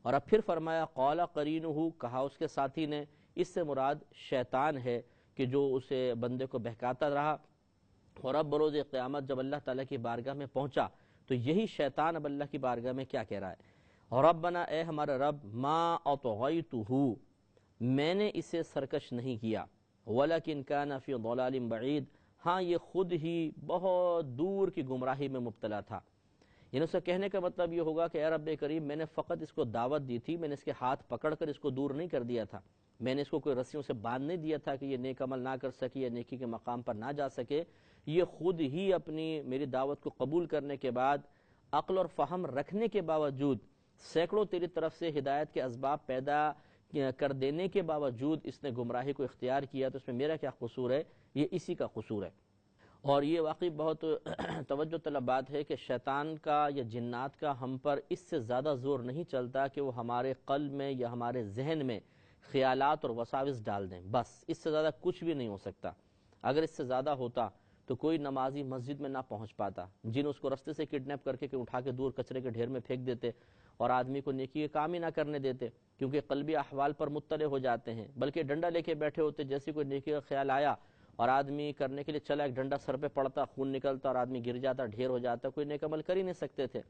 اور اب پھر فرمایا قال قرینہ، کہا اس کے ساتھی نے، اس سے مراد شیطان ہے کہ جو اسے بندے کو بہکاتا رہا، اور اب بروز قیامت جب اللہ تعالیٰ کی بارگاہ میں پہنچا تو یہی شیطان اب اللہ کی بارگاہ میں کیا کہہ رہا ہے، ربنا، اے ہمارا رب، ما اطغیتہ، میں نے اسے سرکش نہیں کیا، ولکن کان فی ضلال بعید، ہاں یہ خود ہی بہت دور کی گمراہی میں مبتلا تھا۔ یعنی اس کا کہنے کا مطلب یہ ہوگا کہ اے رب کریم، میں نے فقط اس کو دعوت دی تھی، میں نے اس کے ہاتھ پکڑ کر اس کو دور نہیں کر دیا تھا، میں نے اس کو کوئی رسیوں سے باندھ نہیں دیا تھا کہ یہ نیک عمل نہ کر سکے یا نیکی کے مقام پر نہ جا سکے، یہ خود ہی اپنی میری دعوت کو قبول کرنے کے بعد، عقل اور فہم رکھنے کے باوجود، سینکڑوں تیری طرف سے ہدایت کے اسباب پیدا کر دینے کے باوجود اس نے گمراہی کو اختیار کیا، تو اس میں میرا کیا قصور ہے؟ یہ اسی کا قصور ہے۔ اور یہ واقعی بہت توجہ طلب بات ہے کہ شیطان کا یا جنات کا ہم پر اس سے زیادہ زور نہیں چلتا کہ وہ ہمارے قلب میں یا ہمارے ذہن میں خیالات اور وساوس ڈال دیں، بس اس سے زیادہ کچھ بھی نہیں ہو سکتا۔ اگر اس سے زیادہ ہوتا تو کوئی نمازی مسجد میں نہ پہنچ پاتا، جن اس کو رستے سے کڈنیپ کر کے اٹھا کے دور کچرے کے ڈھیر میں پھینک دیتے اور آدمی کو نیکی کے کام ہی نہ کرنے دیتے، کیونکہ قلبی احوال پر مطلع ہو جاتے ہیں، بلکہ ڈنڈا لے کے بیٹھے ہوتے، جیسے کوئی نیکی کا خیال آیا اور آدمی کرنے کے لیے چلا، ایک ڈنڈا سر پہ پڑتا، خون نکلتا اور آدمی گر جاتا، ڈھیر ہو جاتا، کوئی نیک عمل کر ہی نہیں سکتے تھے۔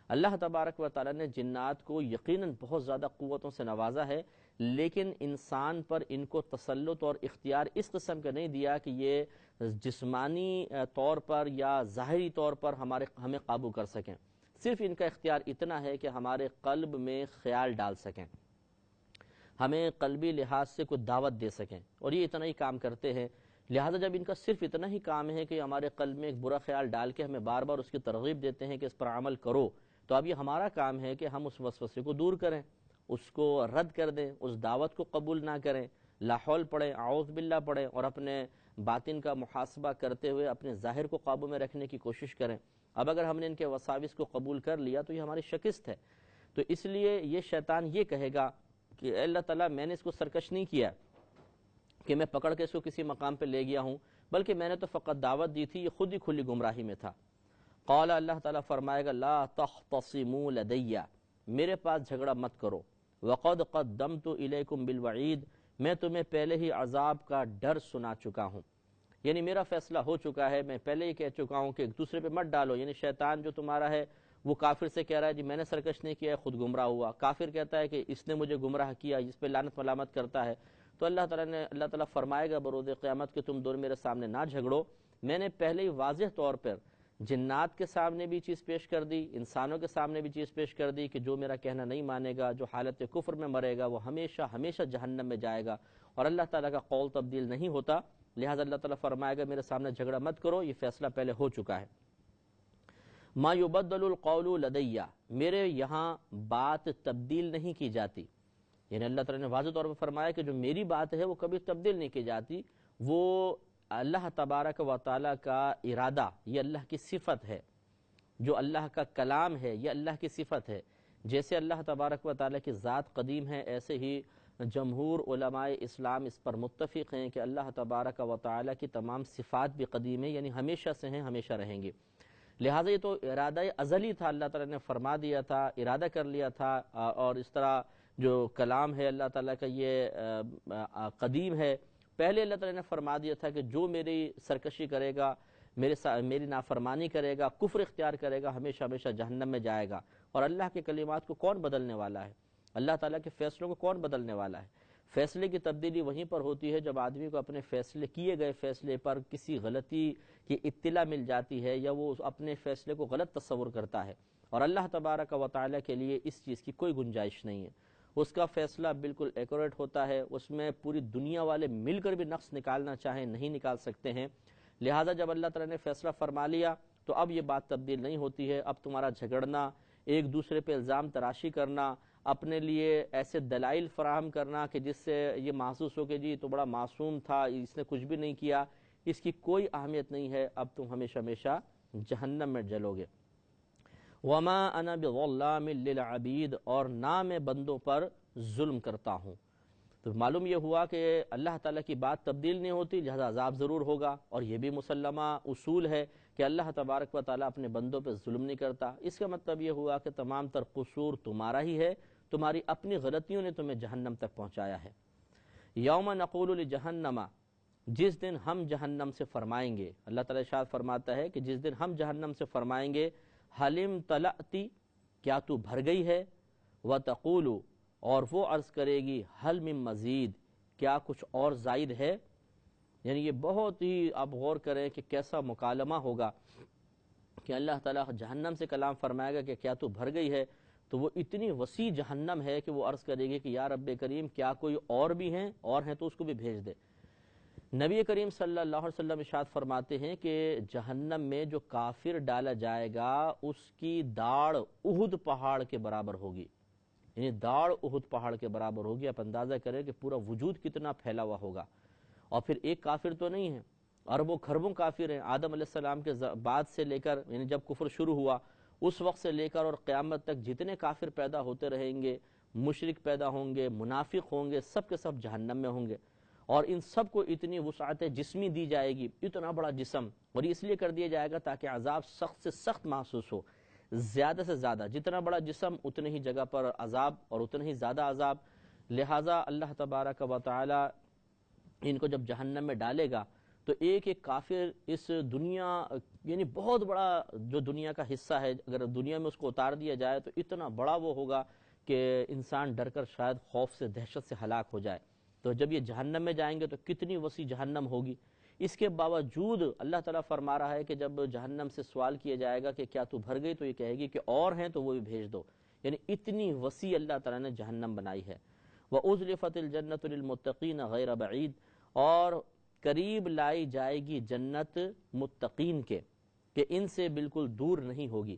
اللہ تبارک و تعالیٰ نے جنات کو یقیناً بہت زیادہ قوتوں سے نوازا ہے، لیکن انسان پر ان کو تسلط اور اختیار اس قسم کا نہیں دیا کہ یہ جسمانی طور پر یا ظاہری طور پر ہمیں قابو کر سکیں. صرف ان کا اختیار اتنا ہے کہ ہمارے قلب میں خیال ڈال سکیں، ہمیں قلبی لحاظ سے کوئی دعوت دے سکیں، اور یہ اتنا ہی کام کرتے ہیں. لہٰذا جب ان کا صرف اتنا ہی کام ہے کہ ہمارے قلب میں ایک برا خیال ڈال کے ہمیں بار بار اس کی ترغیب دیتے ہیں کہ اس پر عمل کرو، تو اب یہ ہمارا کام ہے کہ ہم اس وسوسے کو دور کریں، اس کو رد کر دیں، اس دعوت کو قبول نہ کریں، لا حول پڑھیں، اعوذ باللہ پڑھیں، اور اپنے باطن کا محاسبہ کرتے ہوئے اپنے ظاہر کو قابو میں رکھنے کی کوشش کریں. اب اگر ہم نے ان کے وساوس کو قبول کر لیا تو یہ ہماری شکست ہے. تو اس لیے یہ شیطان یہ کہے گا کہ اے اللہ تعالیٰ میں نے اس کو سرکش نہیں کیا کہ میں پکڑ کے اس کو کسی مقام پہ لے گیا ہوں، بلکہ میں نے تو فقط دعوت دی تھی، یہ خود ہی کھلی گمراہی میں تھا. قال اللہ تعالیٰ فرمائے گا لا تختصموا لدی، میرے پاس جھگڑا مت کرو. وقد قدمت الیکم بالوعید، میں تمہیں پہلے ہی عذاب کا ڈر سنا چکا ہوں، یعنی میرا فیصلہ ہو چکا ہے. میں پہلے ہی کہہ چکا ہوں کہ ایک دوسرے پہ مت ڈالو. یعنی شیطان جو تمہارا ہے وہ کافر سے کہہ رہا ہے جی میں نے سرکش نہیں کیا ہے، خود گمراہ ہوا. کافر کہتا ہے کہ اس نے مجھے گمراہ کیا، اس پہ لعنت ملامت کرتا ہے. تو اللہ تعالیٰ فرمائے گا بروز قیامت کہ تم دونوں میرے سامنے نہ جھگڑو. میں نے پہلے ہی واضح طور پر جنات کے سامنے بھی چیز پیش کر دی، انسانوں کے سامنے بھی چیز پیش کر دی کہ جو میرا کہنا نہیں مانے گا، جو حالت کفر میں مرے گا، وہ ہمیشہ ہمیشہ جہنم میں جائے گا، اور اللہ تعالیٰ کا قول تبدیل نہیں ہوتا. لہٰذا اللہ تعالیٰ فرمائے گا میرے سامنے جھگڑا مت کرو، یہ فیصلہ پہلے ہو چکا ہے. ما یبدل القول لدی، میرے یہاں بات تبدیل نہیں کی جاتی. یعنی اللہ تعالیٰ نے واضح طور پر فرمایا کہ جو میری بات ہے وہ کبھی تبدیل نہیں کی جاتی. وہ اللہ تبارک و تعالیٰ کا ارادہ یہ اللہ کی صفت ہے، جو اللہ کا کلام ہے یہ اللہ کی صفت ہے. جیسے اللہ تبارک و تعالیٰ کی ذات قدیم ہے، ایسے ہی جمہور علماء اسلام اس پر متفق ہیں کہ اللہ تبارک و تعالیٰ کی تمام صفات بھی قدیم ہیں، یعنی ہمیشہ سے ہیں، ہمیشہ رہیں گے. لہٰذا یہ تو ارادہ ازلی تھا، اللہ تعالیٰ نے فرما دیا تھا، ارادہ کر لیا تھا. اور اس طرح جو کلام ہے اللہ تعالیٰ کا یہ قدیم ہے. پہلے اللہ تعالیٰ نے فرما دیا تھا کہ جو میری سرکشی کرے گا، میری نافرمانی کرے گا، کفر اختیار کرے گا، ہمیشہ ہمیشہ جہنم میں جائے گا. اور اللہ کے کلمات کو کون بدلنے والا ہے؟ اللہ تعالیٰ کے فیصلوں کو کون بدلنے والا ہے؟ فیصلے کی تبدیلی وہیں پر ہوتی ہے جب آدمی کو اپنے فیصلے کیے گئے فیصلے پر کسی غلطی کی اطلاع مل جاتی ہے، یا وہ اپنے فیصلے کو غلط تصور کرتا ہے. اور اللہ تبارک و تعالیٰ کے لیے اس چیز کی کوئی گنجائش نہیں ہے. اس کا فیصلہ بالکل ایکوریٹ ہوتا ہے، اس میں پوری دنیا والے مل کر بھی نقص نکالنا چاہیں نہیں نکال سکتے ہیں. لہٰذا جب اللہ تعالیٰ نے فیصلہ فرما لیا تو اب یہ بات تبدیل نہیں ہوتی ہے. اب تمہارا جھگڑنا، ایک دوسرے پہ الزام تراشی کرنا، اپنے لیے ایسے دلائل فراہم کرنا کہ جس سے یہ محسوس ہو کہ جی تو بڑا معصوم تھا، اس نے کچھ بھی نہیں کیا، اس کی کوئی اہمیت نہیں ہے. اب تم ہمیشہ ہمیشہ جہنم میں جلو گے. وما انا بظلام للعبید، اور نہ میں بندوں پر ظلم کرتا ہوں. تو معلوم یہ ہوا کہ اللہ تعالیٰ کی بات تبدیل نہیں ہوتی، لہذا عذاب ضرور ہوگا. اور یہ بھی مسلمہ اصول ہے کہ اللہ تبارک و تعالیٰ اپنے بندوں پہ ظلم نہیں کرتا. اس کا مطلب یہ ہوا کہ تمام تر قصور تمہارا ہی ہے، تمہاری اپنی غلطیوں نے تمہیں جہنم تک پہنچایا ہے. یوم نقول لجہنم، جس دن ہم جہنم سے فرمائیں گے، اللہ تعالیٰ ارشاد فرماتا ہے کہ جس دن ہم جہنم سے فرمائیں گے حلم تلأتی، کیا تو بھر گئی ہے، وتقول، اور وہ عرض کرے گی حل من مزید، کیا کچھ اور زائد ہے. یعنی یہ بہت ہی آپ غور کریں کہ کیسا مکالمہ ہوگا کہ اللہ تعالیٰ جہنم سے کلام فرمائے گا کہ کیا تو بھر گئی ہے، تو وہ اتنی وسیع جہنم ہے کہ وہ عرض کرے گی کہ یا رب کریم کیا کوئی اور بھی ہیں، اور ہیں تو اس کو بھی بھیج دے. نبی کریم صلی اللہ علیہ وسلم ارشاد فرماتے ہیں کہ جہنم میں جو کافر ڈالا جائے گا اس کی داڑھ احد پہاڑ کے برابر ہوگی. یعنی داڑھ احد پہاڑ کے برابر ہوگی. آپ اندازہ کریں کہ پورا وجود کتنا پھیلا ہوا ہوگا. اور پھر ایک کافر تو نہیں ہے، اربوں کھربوں کافر ہیں. آدم علیہ السلام کے بعد سے لے کر، یعنی جب کفر شروع ہوا اس وقت سے لے کر اور قیامت تک جتنے کافر پیدا ہوتے رہیں گے، مشرک پیدا ہوں گے، منافق ہوں گے، سب کے سب جہنم میں ہوں گے. اور ان سب کو اتنی وسعت جسمی دی جائے گی، اتنا بڑا جسم، اور اس لیے کر دیا جائے گا تاکہ عذاب سخت سے سخت محسوس ہو. زیادہ سے زیادہ جتنا بڑا جسم اتنے ہی جگہ پر عذاب اور اتنے ہی زیادہ عذاب. لہٰذا اللہ تبارک و تعالی ان کو جب جہنم میں ڈالے گا تو ایک ایک کافر اس دنیا، یعنی بہت بڑا جو دنیا کا حصہ ہے، اگر دنیا میں اس کو اتار دیا جائے تو اتنا بڑا وہ ہوگا کہ انسان ڈر کر شاید خوف سے دہشت سے ہلاک ہو جائے. تو جب یہ جہنم میں جائیں گے تو کتنی وسیع جہنم ہوگی. اس کے باوجود اللہ تعالیٰ فرما رہا ہے کہ جب جہنم سے سوال کیا جائے گا کہ کیا تو بھر گئی، تو یہ کہے گی کہ اور ہیں تو وہ بھی بھیج دو. یعنی اتنی وسیع اللہ تعالیٰ نے جہنم بنائی ہے. وَأُزْلِفَتِ الْجَنَّةُ لِلْمُتَّقِينَ غَيْرَ بَعِيدٍ، اور قریب لائی جائے گی جنت متقین کے کہ ان سے بالکل دور نہیں ہوگی.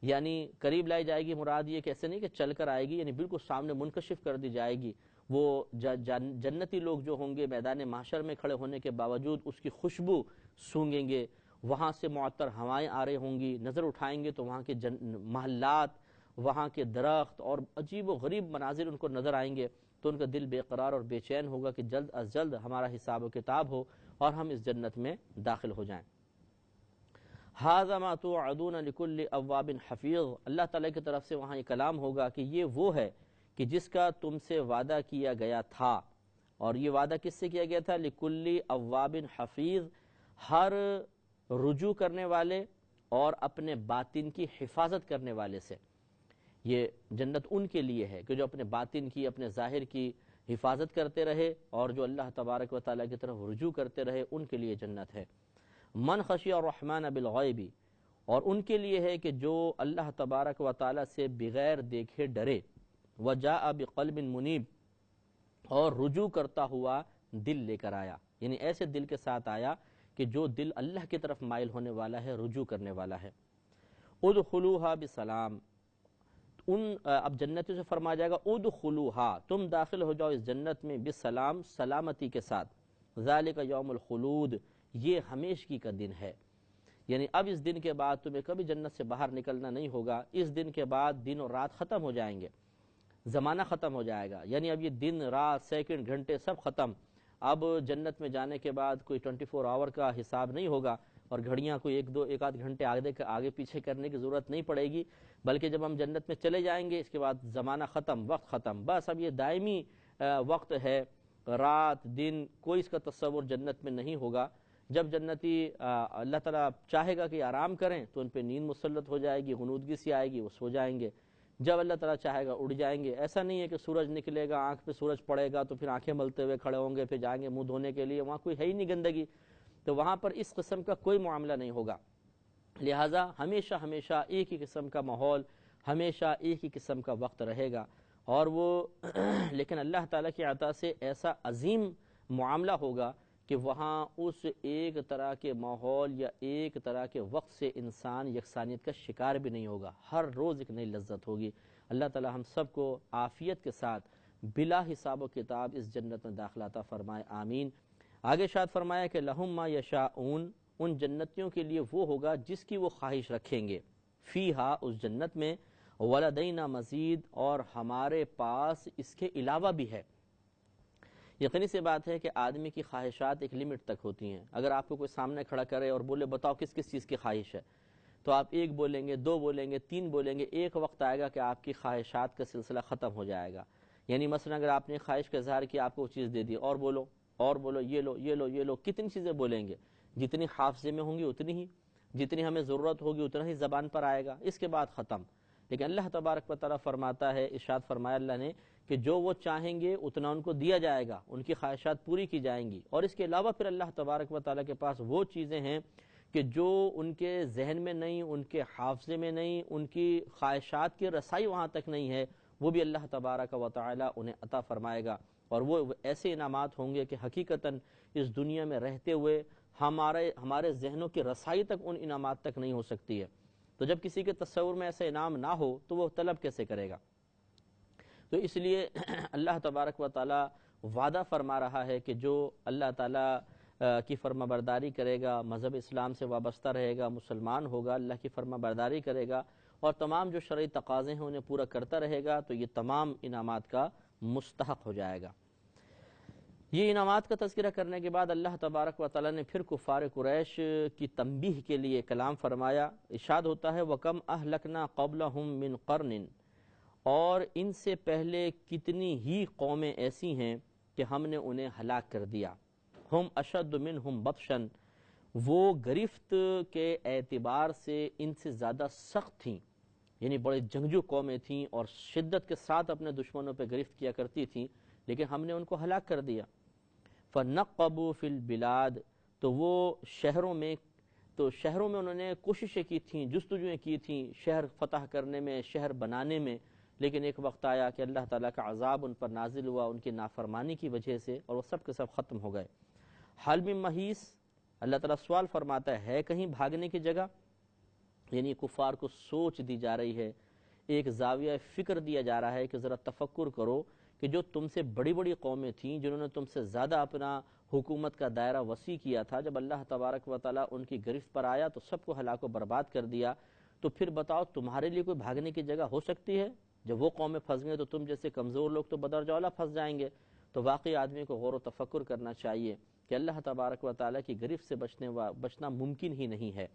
یعنی قریب لائی جائے گی مراد یہ کہ ایسے نہیں کہ چل کر آئے گی، یعنی بالکل سامنے منکشف کر دی جائے گی. وہ جنتی لوگ جو ہوں گے میدان محشر میں کھڑے ہونے کے باوجود اس کی خوشبو سونگیں گے. وہاں سے معطر ہوائیں آ رہی ہوں گی، نظر اٹھائیں گے تو وہاں کے محلات، وہاں کے درخت اور عجیب و غریب مناظر ان کو نظر آئیں گے. تو ان کا دل بے قرار اور بے چین ہوگا کہ جلد از جلد ہمارا حساب و کتاب ہو اور ہم اس جنت میں داخل ہو جائیں. ھذا ما توعدون لکل اواب حفیظ، اللہ تعالیٰ کی طرف سے وہاں یہ کلام ہوگا کہ یہ وہ ہے کہ جس کا تم سے وعدہ کیا گیا تھا. اور یہ وعدہ کس سے کیا گیا تھا؟ لکل اواب حفیظ، ہر رجوع کرنے والے اور اپنے باطن کی حفاظت کرنے والے سے. یہ جنت ان کے لیے ہے کہ جو اپنے باطن کی، اپنے ظاہر کی حفاظت کرتے رہے اور جو اللہ تبارک و تعالیٰ کی طرف رجوع کرتے رہے، ان کے لیے جنت ہے. من خشی الرحمن بالغیب، اور ان کے لیے ہے کہ جو اللہ تبارک و تعالیٰ سے بغیر دیکھے ڈرے. وجاء بقلب منیب، اور رجوع کرتا ہوا دل لے کر آیا، یعنی ایسے دل کے ساتھ آیا کہ جو دل اللہ کی طرف مائل ہونے والا ہے، رجوع کرنے والا ہے. ادخلوها بسلام، اب جنتیوں سے فرمایا جائے گا ادخلوها، تم داخل ہو جاؤ اس جنت میں، بسلام، سلامتی کے ساتھ. ذالک یوم الخلود، یہ ہمیشگی کا دن ہے. یعنی اب اس دن کے بعد تمہیں کبھی جنت سے باہر نکلنا نہیں ہوگا. اس دن کے بعد دن اور رات ختم ہو جائیں گے، زمانہ ختم ہو جائے گا. یعنی اب یہ دن رات سیکنڈ گھنٹے سب ختم. اب جنت میں جانے کے بعد کوئی 24 آور کا حساب نہیں ہوگا اور گھڑیاں کوئی ایک آدھ گھنٹے آگے پیچھے کرنے کی ضرورت نہیں پڑے گی. بلکہ جب ہم جنت میں چلے جائیں گے اس کے بعد زمانہ ختم، وقت ختم. بس اب یہ دائمی وقت ہے، رات دن کوئی اس کا تصور جنت میں نہیں ہوگا. جب جنتی اللہ تعالیٰ چاہے گا کہ آرام کریں تو ان پہ نیند مسلط ہو جائے گی، غنودگی سی آئے گی، وہ سو جائیں گے. جب اللہ تعالیٰ چاہے گا اڑ جائیں گے. ایسا نہیں ہے کہ سورج نکلے گا، آنکھ پہ سورج پڑے گا تو پھر آنکھیں ملتے ہوئے کھڑے ہوں گے، پھر جائیں گے منہ دھونے کے لیے. وہاں کوئی ہے ہی نہیں گندگی، تو وہاں پر اس قسم کا کوئی معاملہ نہیں ہوگا. لہٰذا ہمیشہ ہمیشہ ایک ہی قسم کا ماحول، ہمیشہ ایک ہی قسم کا وقت رہے گا. اور وہ لیکن اللہ تعالیٰ کی عطا سے ایسا عظیم معاملہ ہوگا کہ وہاں اس ایک طرح کے ماحول یا ایک طرح کے وقت سے انسان یکسانیت کا شکار بھی نہیں ہوگا. ہر روز ایک نئی لذت ہوگی. اللہ تعالیٰ ہم سب کو عافیت کے ساتھ بلا حساب و کتاب اس جنت میں داخلہ عطا فرمائے، آمین. آگے ارشاد فرمایا کہ لہم ما یشاءون، ان جنتیوں کے لیے وہ ہوگا جس کی وہ خواہش رکھیں گے. فیہا، اس جنت میں، ولدینا مزید، اور ہمارے پاس اس کے علاوہ بھی ہے. یقینی سی بات ہے کہ آدمی کی خواہشات ایک لمٹ تک ہوتی ہیں. اگر آپ کو کوئی سامنے کھڑا کرے اور بولے بتاؤ کس کس چیز کی خواہش ہے، تو آپ ایک بولیں گے، دو بولیں گے، تین بولیں گے. ایک وقت آئے گا کہ آپ کی خواہشات کا سلسلہ ختم ہو جائے گا. یعنی مثلا اگر آپ نے خواہش کا اظہار کیا، آپ کو وہ چیز دے دی، اور بولو اور بولو، یہ لو یہ لو یہ لو، کتنی چیزیں بولیں گے. جتنی حافظے میں ہوں گی اتنی ہی، جتنی ہمیں ضرورت ہوگی اتنا ہی زبان پر آئے گا. اس کے بعد ختم. لیکن اللہ تبارک و تعالیٰ فرماتا ہے، ارشاد فرمایا اللہ نے کہ جو وہ چاہیں گے اتنا ان کو دیا جائے گا، ان کی خواہشات پوری کی جائیں گی. اور اس کے علاوہ پھر اللہ تبارک و تعالیٰ کے پاس وہ چیزیں ہیں کہ جو ان کے ذہن میں نہیں، ان کے حافظے میں نہیں، ان کی خواہشات کی رسائی وہاں تک نہیں ہے، وہ بھی اللہ تبارک و تعالیٰ انہیں عطا فرمائے گا. اور وہ ایسے انعامات ہوں گے کہ حقیقتاً اس دنیا میں رہتے ہوئے ہمارے ذہنوں کی رسائی تک ان انعامات تک نہیں ہو سکتی ہے. تو جب کسی کے تصور میں ایسا انعام نہ ہو تو وہ طلب کیسے کرے گا؟ تو اس لیے اللہ تبارک و تعالیٰ وعدہ فرما رہا ہے کہ جو اللہ تعالیٰ کی فرما برداری کرے گا، مذہب اسلام سے وابستہ رہے گا، مسلمان ہوگا، اللہ کی فرما برداری کرے گا اور تمام جو شرعی تقاضے ہیں انہیں پورا کرتا رہے گا، تو یہ تمام انعامات کا مستحق ہو جائے گا. یہ انعامات کا تذکرہ کرنے کے بعد اللہ تبارک و تعالیٰ نے پھر کفار قریش کی تنبیہ کے لیے کلام فرمایا. ارشاد ہوتا ہے وَكَمْ أَهْلَكْنَا قَبْلَهُمْ مِنْ قَرْنٍ، اور ان سے پہلے کتنی ہی قومیں ایسی ہیں کہ ہم نے انہیں ہلاک کر دیا. ہم اشد منہم بطشن، وہ گرفت کے اعتبار سے ان سے زیادہ سخت تھیں. یعنی بڑے جنگجو قومیں تھیں اور شدت کے ساتھ اپنے دشمنوں پہ گرفت کیا کرتی تھیں، لیکن ہم نے ان کو ہلاک کر دیا۔ فَنَقَّبُوا فِي الْبِلَادِ، تو وہ شہروں میں انہوں نے کوششیں کی تھیں، جستجویں کی تھیں شہر فتح کرنے میں، شہر بنانے میں، لیکن ایک وقت آیا کہ اللہ تعالیٰ کا عذاب ان پر نازل ہوا ان کی نافرمانی کی وجہ سے، اور وہ سب کے سب ختم ہو گئے۔ حل من محیص، اللہ تعالیٰ سوال فرماتا ہے کہیں بھاگنے کی جگہ؟ یعنی کفار کو سوچ دی جا رہی ہے، ایک زاویہ فکر دیا جا رہا ہے کہ ذرا تفکر کرو کہ جو تم سے بڑی بڑی قومیں تھیں، جنہوں نے تم سے زیادہ اپنا حکومت کا دائرہ وسیع کیا تھا، جب اللہ تبارک و تعالیٰ ان کی گرفت پر آیا تو سب کو ہلاک و برباد کر دیا، تو پھر بتاؤ تمہارے لیے کوئی بھاگنے کی جگہ ہو سکتی ہے؟ جب وہ قومیں پھنس گئیں تو تم جیسے کمزور لوگ تو بدرجہ اولیٰ پھنس جائیں گے۔ تو واقعی آدمی کو غور و تفکر کرنا چاہیے کہ اللہ تبارک و تعالیٰ کی گرفت سے بچنا ممکن ہی نہیں ہے،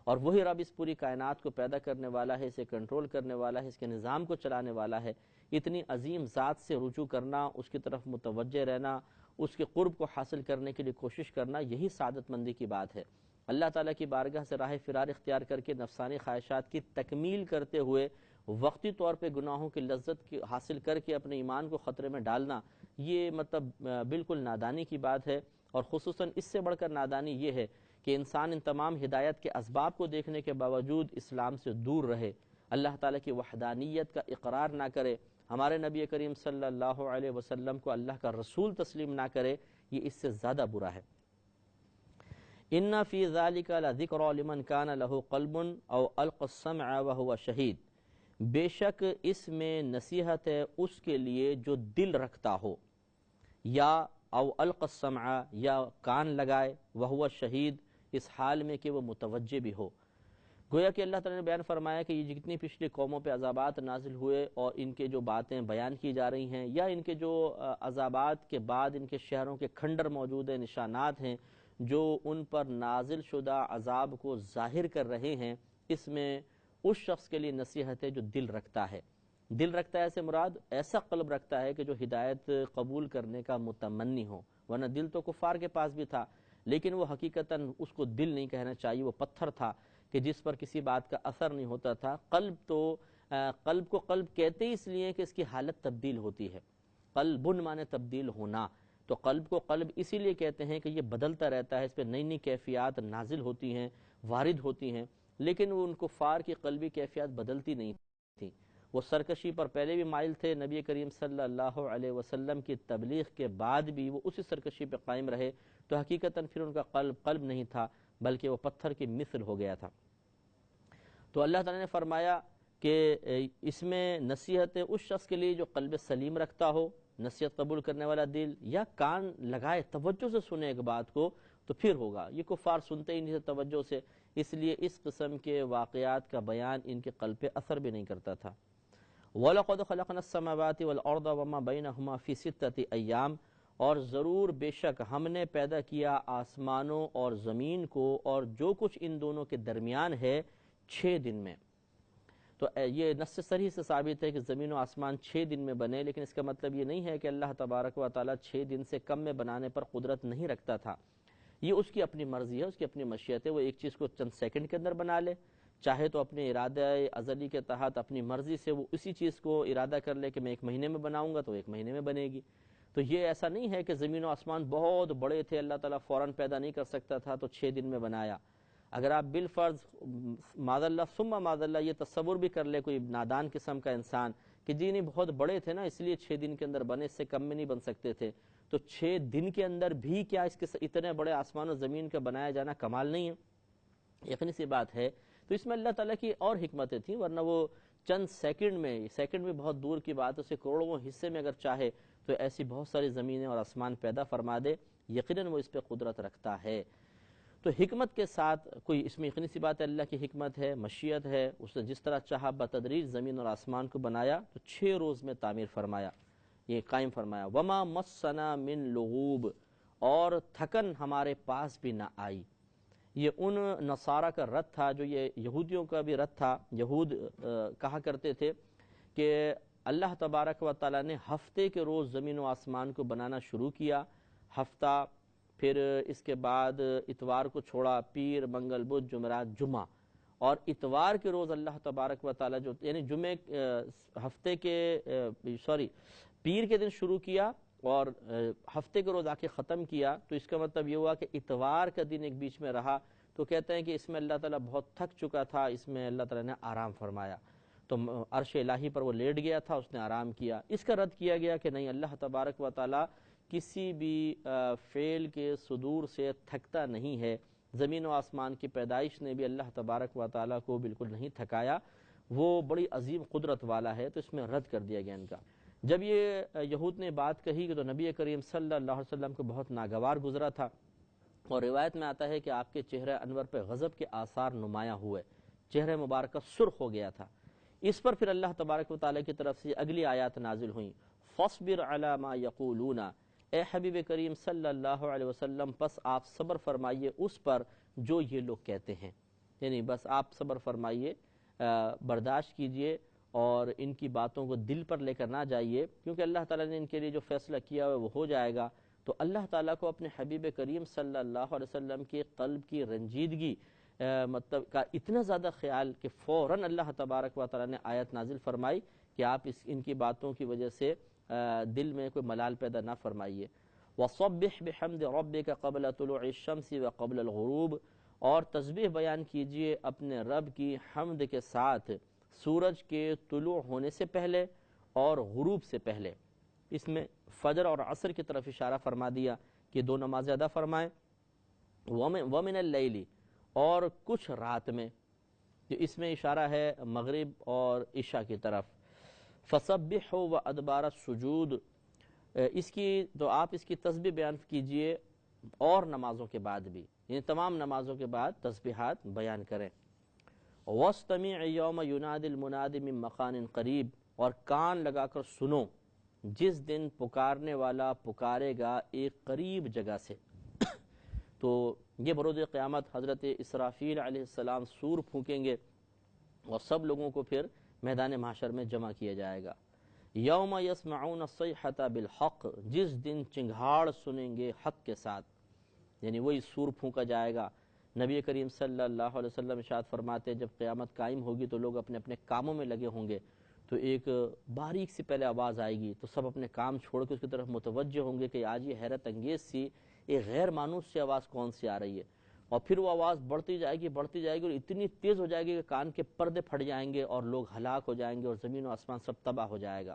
اور وہی رب اس پوری کائنات کو پیدا کرنے والا ہے، اسے کنٹرول کرنے والا ہے، اس کے نظام کو چلانے والا ہے۔ اتنی عظیم ذات سے رجوع کرنا، اس کی طرف متوجہ رہنا، اس کے قرب کو حاصل کرنے کے لیے کوشش کرنا، یہی سعادت مندی کی بات ہے۔ اللہ تعالیٰ کی بارگاہ سے راہ فرار اختیار کر کے نفسانی خواہشات کی تکمیل کرتے ہوئے وقتی طور پہ گناہوں کی لذت حاصل کر کے اپنے ایمان کو خطرے میں ڈالنا، یہ مطلب بالکل نادانی کی بات ہے، اور خصوصاً اس سے بڑھ کر نادانی یہ ہے کہ انسان ان تمام ہدایت کے اسباب کو دیکھنے کے باوجود اسلام سے دور رہے، اللہ تعالیٰ کی وحدانیت کا اقرار نہ کرے، ہمارے نبی کریم صلی اللہ علیہ وسلم کو اللہ کا رسول تسلیم نہ کرے، یہ اس سے زیادہ برا ہے۔ ان فی ذلک لذکری لمن کان لہ قلب او القى السمع وهو شہید، بے شک اس میں نصیحت ہے اس کے لیے جو دل رکھتا ہو، یا او القى السمع، یا کان لگائے، وهو شہید، اس حال میں کہ وہ متوجہ بھی ہو۔ گویا کہ اللہ تعالیٰ نے بیان فرمایا کہ یہ جتنی پچھلی قوموں پہ عذابات نازل ہوئے اور ان کے جو باتیں بیان کی جا رہی ہیں، یا ان کے جو عذابات کے بعد ان کے شہروں کے کھنڈر موجود ہیں، نشانات ہیں جو ان پر نازل شدہ عذاب کو ظاہر کر رہے ہیں، اس میں اس شخص کے لیے نصیحت ہے جو دل رکھتا ہے۔ دل رکھتا ہے سے مراد ایسا قلب رکھتا ہے کہ جو ہدایت قبول کرنے کا متمنی ہو، ورنہ دل تو کفار کے پاس بھی تھا، لیکن وہ حقیقتاً اس کو دل نہیں کہنا چاہیے، وہ پتھر تھا کہ جس پر کسی بات کا اثر نہیں ہوتا تھا۔ قلب کو قلب کہتے ہی اس لیے کہ اس کی حالت تبدیل ہوتی ہے، قلبن مانے تبدیل ہونا، تو قلب کو قلب اسی لیے کہتے ہیں کہ یہ بدلتا رہتا ہے، اس پہ نئی نئی کیفیات نازل ہوتی ہیں، وارد ہوتی ہیں، لیکن وہ ان کفار کی قلبی کیفیات بدلتی نہیں تھی۔ وہ سرکشی پر پہلے بھی مائل تھے، نبی کریم صلی اللہ علیہ وسلم کی تبلیغ کے بعد بھی وہ اسی سرکشی پہ قائم رہے، تو حقیقتاً پھر ان کا قلب نہیں تھا بلکہ وہ پتھر کی مثل ہو گیا تھا۔ تو اللہ تعالیٰ نے فرمایا کہ اس میں نصیحت اس شخص کے لیے جو قلب سلیم رکھتا ہو، نصیحت قبول کرنے والا دل، یا کان لگائے توجہ سے سنے ایک بات کو، تو پھر ہوگا۔ یہ کفار سنتے ہی نہیں تھے توجہ سے، اس لیے اس قسم کے واقعات کا بیان ان کے قلب پہ اثر بھی نہیں کرتا تھا۔ وَلَقَدْ خَلَقْنَا السَّمَاوَاتِ وَالْأَرْضَ وَمَا بَيْنَهُمَا فِي سِتَّةِ أَيَّامٍ، اور ضرور بے شک ہم نے پیدا کیا آسمانوں اور زمین کو اور جو کچھ ان دونوں کے درمیان ہے 6 دن میں۔ تو یہ نص صریح سے ثابت ہے کہ زمین و آسمان 6 دن میں بنے، لیکن اس کا مطلب یہ نہیں ہے کہ اللہ تبارک و تعالیٰ 6 دن سے کم میں بنانے پر قدرت نہیں رکھتا تھا۔ یہ اس کی اپنی مرضی ہے، اس کی اپنی مشیت ہے، وہ ایک چیز کو چند سیکنڈ کے اندر بنا لے، چاہے تو اپنے ارادہ ازلی کے تحت اپنی مرضی سے وہ اسی چیز کو ارادہ کر لے کہ میں 1 مہینے میں بناؤں گا تو 1 مہینے میں بنے گی۔ تو یہ ایسا نہیں ہے کہ زمین و آسمان بہت بڑے تھے، اللہ تعالیٰ فوراً پیدا نہیں کر سکتا تھا تو 6 دن میں بنایا۔ اگر آپ بالفرض معاذ اللہ ثم معاذ اللہ یہ تصور بھی کر لے کوئی نادان قسم کا انسان کہ جی نہیں بہت بڑے تھے نا اس لیے 6 دن کے اندر بنے، اس سے کم میں نہیں بن سکتے تھے، تو 6 دن کے اندر بھی کیا اس کے اتنے بڑے آسمان و زمین کا بنایا جانا کمال نہیں ہے؟ یقینی سی بات ہے۔ تو اس میں اللہ تعالیٰ کی اور حکمتیں تھیں، ورنہ وہ چند سیکنڈ میں بہت دور کی بات، اسے کروڑوں حصے میں اگر چاہے تو ایسی بہت ساری زمینیں اور آسمان پیدا فرما دے، یقیناً وہ اس پہ قدرت رکھتا ہے۔ تو حکمت کے ساتھ کوئی اس میں یقینی سی بات ہے اللہ کی حکمت ہے، مشیت ہے، اس نے جس طرح چاہا بتدریج زمین اور آسمان کو بنایا تو 6 روز میں تعمیر فرمایا، یہ قائم فرمایا۔ وما مسنا من لغوب، اور تھکن ہمارے پاس بھی نہ آئی۔ یہ ان نصارہ کا رد تھا جو یہ یہودیوں کا بھی رد تھا۔ یہود کہا کرتے تھے کہ اللہ تبارک و تعالیٰ نے ہفتے کے روز زمین و آسمان کو بنانا شروع کیا، ہفتہ، پھر اس کے بعد اتوار کو چھوڑا، پیر، منگل، بدھ، جمعرات، جمعہ، اور اتوار کے روز اللہ تبارک و تعالیٰ جو یعنی جمعے ہفتے کے پیر کے دن شروع کیا اور ہفتے کے روز آ کے ختم کیا، تو اس کا مطلب یہ ہوا کہ اتوار کا دن ایک بیچ میں رہا، تو کہتے ہیں کہ اس میں اللہ تعالیٰ بہت تھک چکا تھا، اس میں اللہ تعالیٰ نے آرام فرمایا، تو عرش الہی پر وہ لیٹ گیا تھا، اس نے آرام کیا۔ اس کا رد کیا گیا کہ نہیں، اللہ تبارک و تعالیٰ کسی بھی فعل کے صدور سے تھکتا نہیں ہے، زمین و آسمان کی پیدائش نے بھی اللہ تبارک و تعالیٰ کو بالکل نہیں تھکایا، وہ بڑی عظیم قدرت والا ہے، تو اس میں رد کر دیا گیا ان کا۔ جب یہ یہود نے بات کہی کہ تو نبی کریم صلی اللہ علیہ وسلم کو بہت ناگوار گزرا تھا، اور روایت میں آتا ہے کہ آپ کے چہرہ انور پہ غضب کے آثار نمایاں ہوئے، چہرہ مبارکہ سرخ ہو گیا تھا۔ اس پر پھر اللہ تبارک و تعالیٰ کی طرف سے اگلی آیات نازل ہوئیں، فَاصْبِرْ عَلَى مَا يَقُولُونَ، اے حبیب کریم صلی اللہ علیہ وسلم پس آپ صبر فرمائیے اس پر جو یہ لوگ کہتے ہیں، یعنی بس آپ صبر فرمائیے، برداشت کیجئے اور ان کی باتوں کو دل پر لے کر نہ جائیے، کیونکہ اللہ تعالیٰ نے ان کے لیے جو فیصلہ کیا ہے وہ ہو جائے گا۔ تو اللہ تعالیٰ کو اپنے حبیب کریم صلی اللہ علیہ وسلم کے قلب کی رنجیدگی مطلب کا اتنا زیادہ خیال کہ فوراً اللہ تبارک و تعالیٰ نے آیت نازل فرمائی کہ آپ ان کی باتوں کی وجہ سے دل میں کوئی ملال پیدا نہ فرمائیے۔ وَصَبِّحْ بِحَمْدِ رَبِّكَ قَبْلَ طُلُوعِ الشَّمْسِ وَقَبْلَ الْغُرُوبِ، اور تسبیح بیان کیجئے اپنے رب کی حمد کے ساتھ سورج کے طلوع ہونے سے پہلے اور غروب سے پہلے۔ اس میں فجر اور عصر کی طرف اشارہ فرما دیا کہ دو نماز ادا فرمائیں، وَمِنَ اللَّيْلِ، اور کچھ رات میں، تو اس میں اشارہ ہے مغرب اور عشاء کی طرف۔ فَسَبِّحُوا وَأَدْبَارَ السُّجُودِ، اس کی تو آپ اس کی تسبیح بیان کیجئے اور نمازوں کے بعد بھی، یعنی تمام نمازوں کے بعد تسبیحات بیان کریں۔ وَاسْتَمِعْ يَوْمَ يُنَادِ الْمُنَادِ مِن مَّكَانٍ قَرِيبٍ، اور کان لگا کر سنو جس دن پکارنے والا پکارے گا ایک قریب جگہ سے۔ تو یہ بروز قیامت حضرت اسرافیل علیہ السلام سور پھونکیں گے اور سب لوگوں کو پھر میدان محشر میں جمع کیا جائے گا۔ یوم یسمعون الصیحۃ بالحق، جس دن چنگھاڑ سنیں گے حق کے ساتھ، یعنی وہی سور پھونکا جائے گا۔ نبی کریم صلی اللہ علیہ وسلم ارشاد فرماتے ہیں جب قیامت قائم ہوگی تو لوگ اپنے اپنے کاموں میں لگے ہوں گے، تو ایک باریک سی پہلے آواز آئے گی تو سب اپنے کام چھوڑ کے اس کی طرف متوجہ ہوں گے کہ آج یہ حیرت انگیز سی ایک غیر مانوس سی آواز کون سی آ رہی ہے، اور پھر وہ آواز بڑھتی جائے گی اور اتنی تیز ہو جائے گی کہ کان کے پردے پھٹ جائیں گے اور لوگ ہلاک ہو جائیں گے اور زمین و آسمان سب تباہ ہو جائے گا۔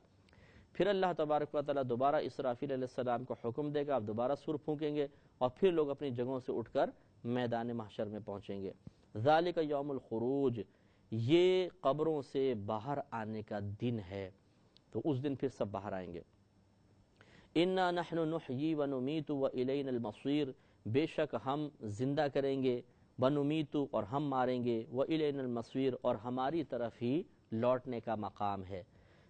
پھر اللہ تبارک و تعالیٰ دوبارہ اسرافیل علیہ السلام کو حکم دے گا، آپ دوبارہ سور پھونکیں گے اور پھر لوگ اپنی جگہوں سے اٹھ کر میدان محشر میں پہنچیں گے۔ ذالک یوم الخروج، یہ قبروں سے باہر آنے کا دن ہے، تو اس دن پھر سب باہر آئیں گے۔ انا نحن نحیی ونمیت والینا المصیر، بے شک ہم زندہ کریں گے، ونمیت اور ہم ماریں گے، والینا المصیر اور ہماری طرف ہی لوٹنے کا مقام ہے۔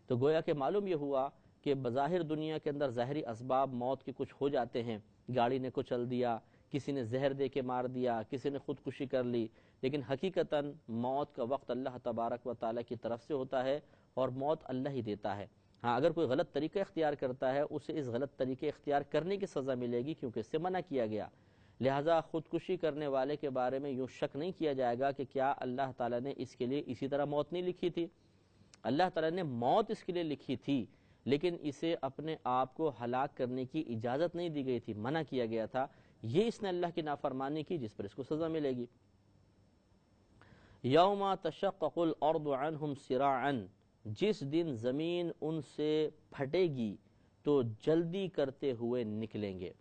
تو گویا کہ معلوم یہ ہوا کہ بظاہر دنیا کے اندر ظاہری اسباب موت کے کچھ ہو جاتے ہیں، گاڑی نے کچل دیا، کسی نے زہر دے کے مار دیا، کسی نے خودکشی کر لی، لیکن حقیقتاً موت کا وقت اللہ تبارک و تعالیٰ کی طرف سے ہوتا ہے اور موت اللہ ہی دیتا ہے۔ ہاں اگر کوئی غلط طریقہ اختیار کرتا ہے اسے اس غلط طریقے اختیار کرنے کی سزا ملے گی، کیونکہ اس سے منع کیا گیا۔ لہٰذا خودکشی کرنے والے کے بارے میں یوں شک نہیں کیا جائے گا کہ کیا اللہ تعالیٰ نے اس کے لیے اسی طرح موت نہیں لکھی تھی۔ اللہ تعالیٰ نے موت اس کے لیے لکھی تھی، لیکن اسے اپنے آپ کو ہلاک کرنے کی اجازت نہیں دی گئی تھی، منع کیا گیا تھا۔ یہ اس نے اللہ کی نافرمانی کی جس پر اس کو سزا ملے گی۔ یوم تشقق الارض عنہم سراعا، جس دن زمین ان سے پھٹے گی تو جلدی کرتے ہوئے نکلیں گے،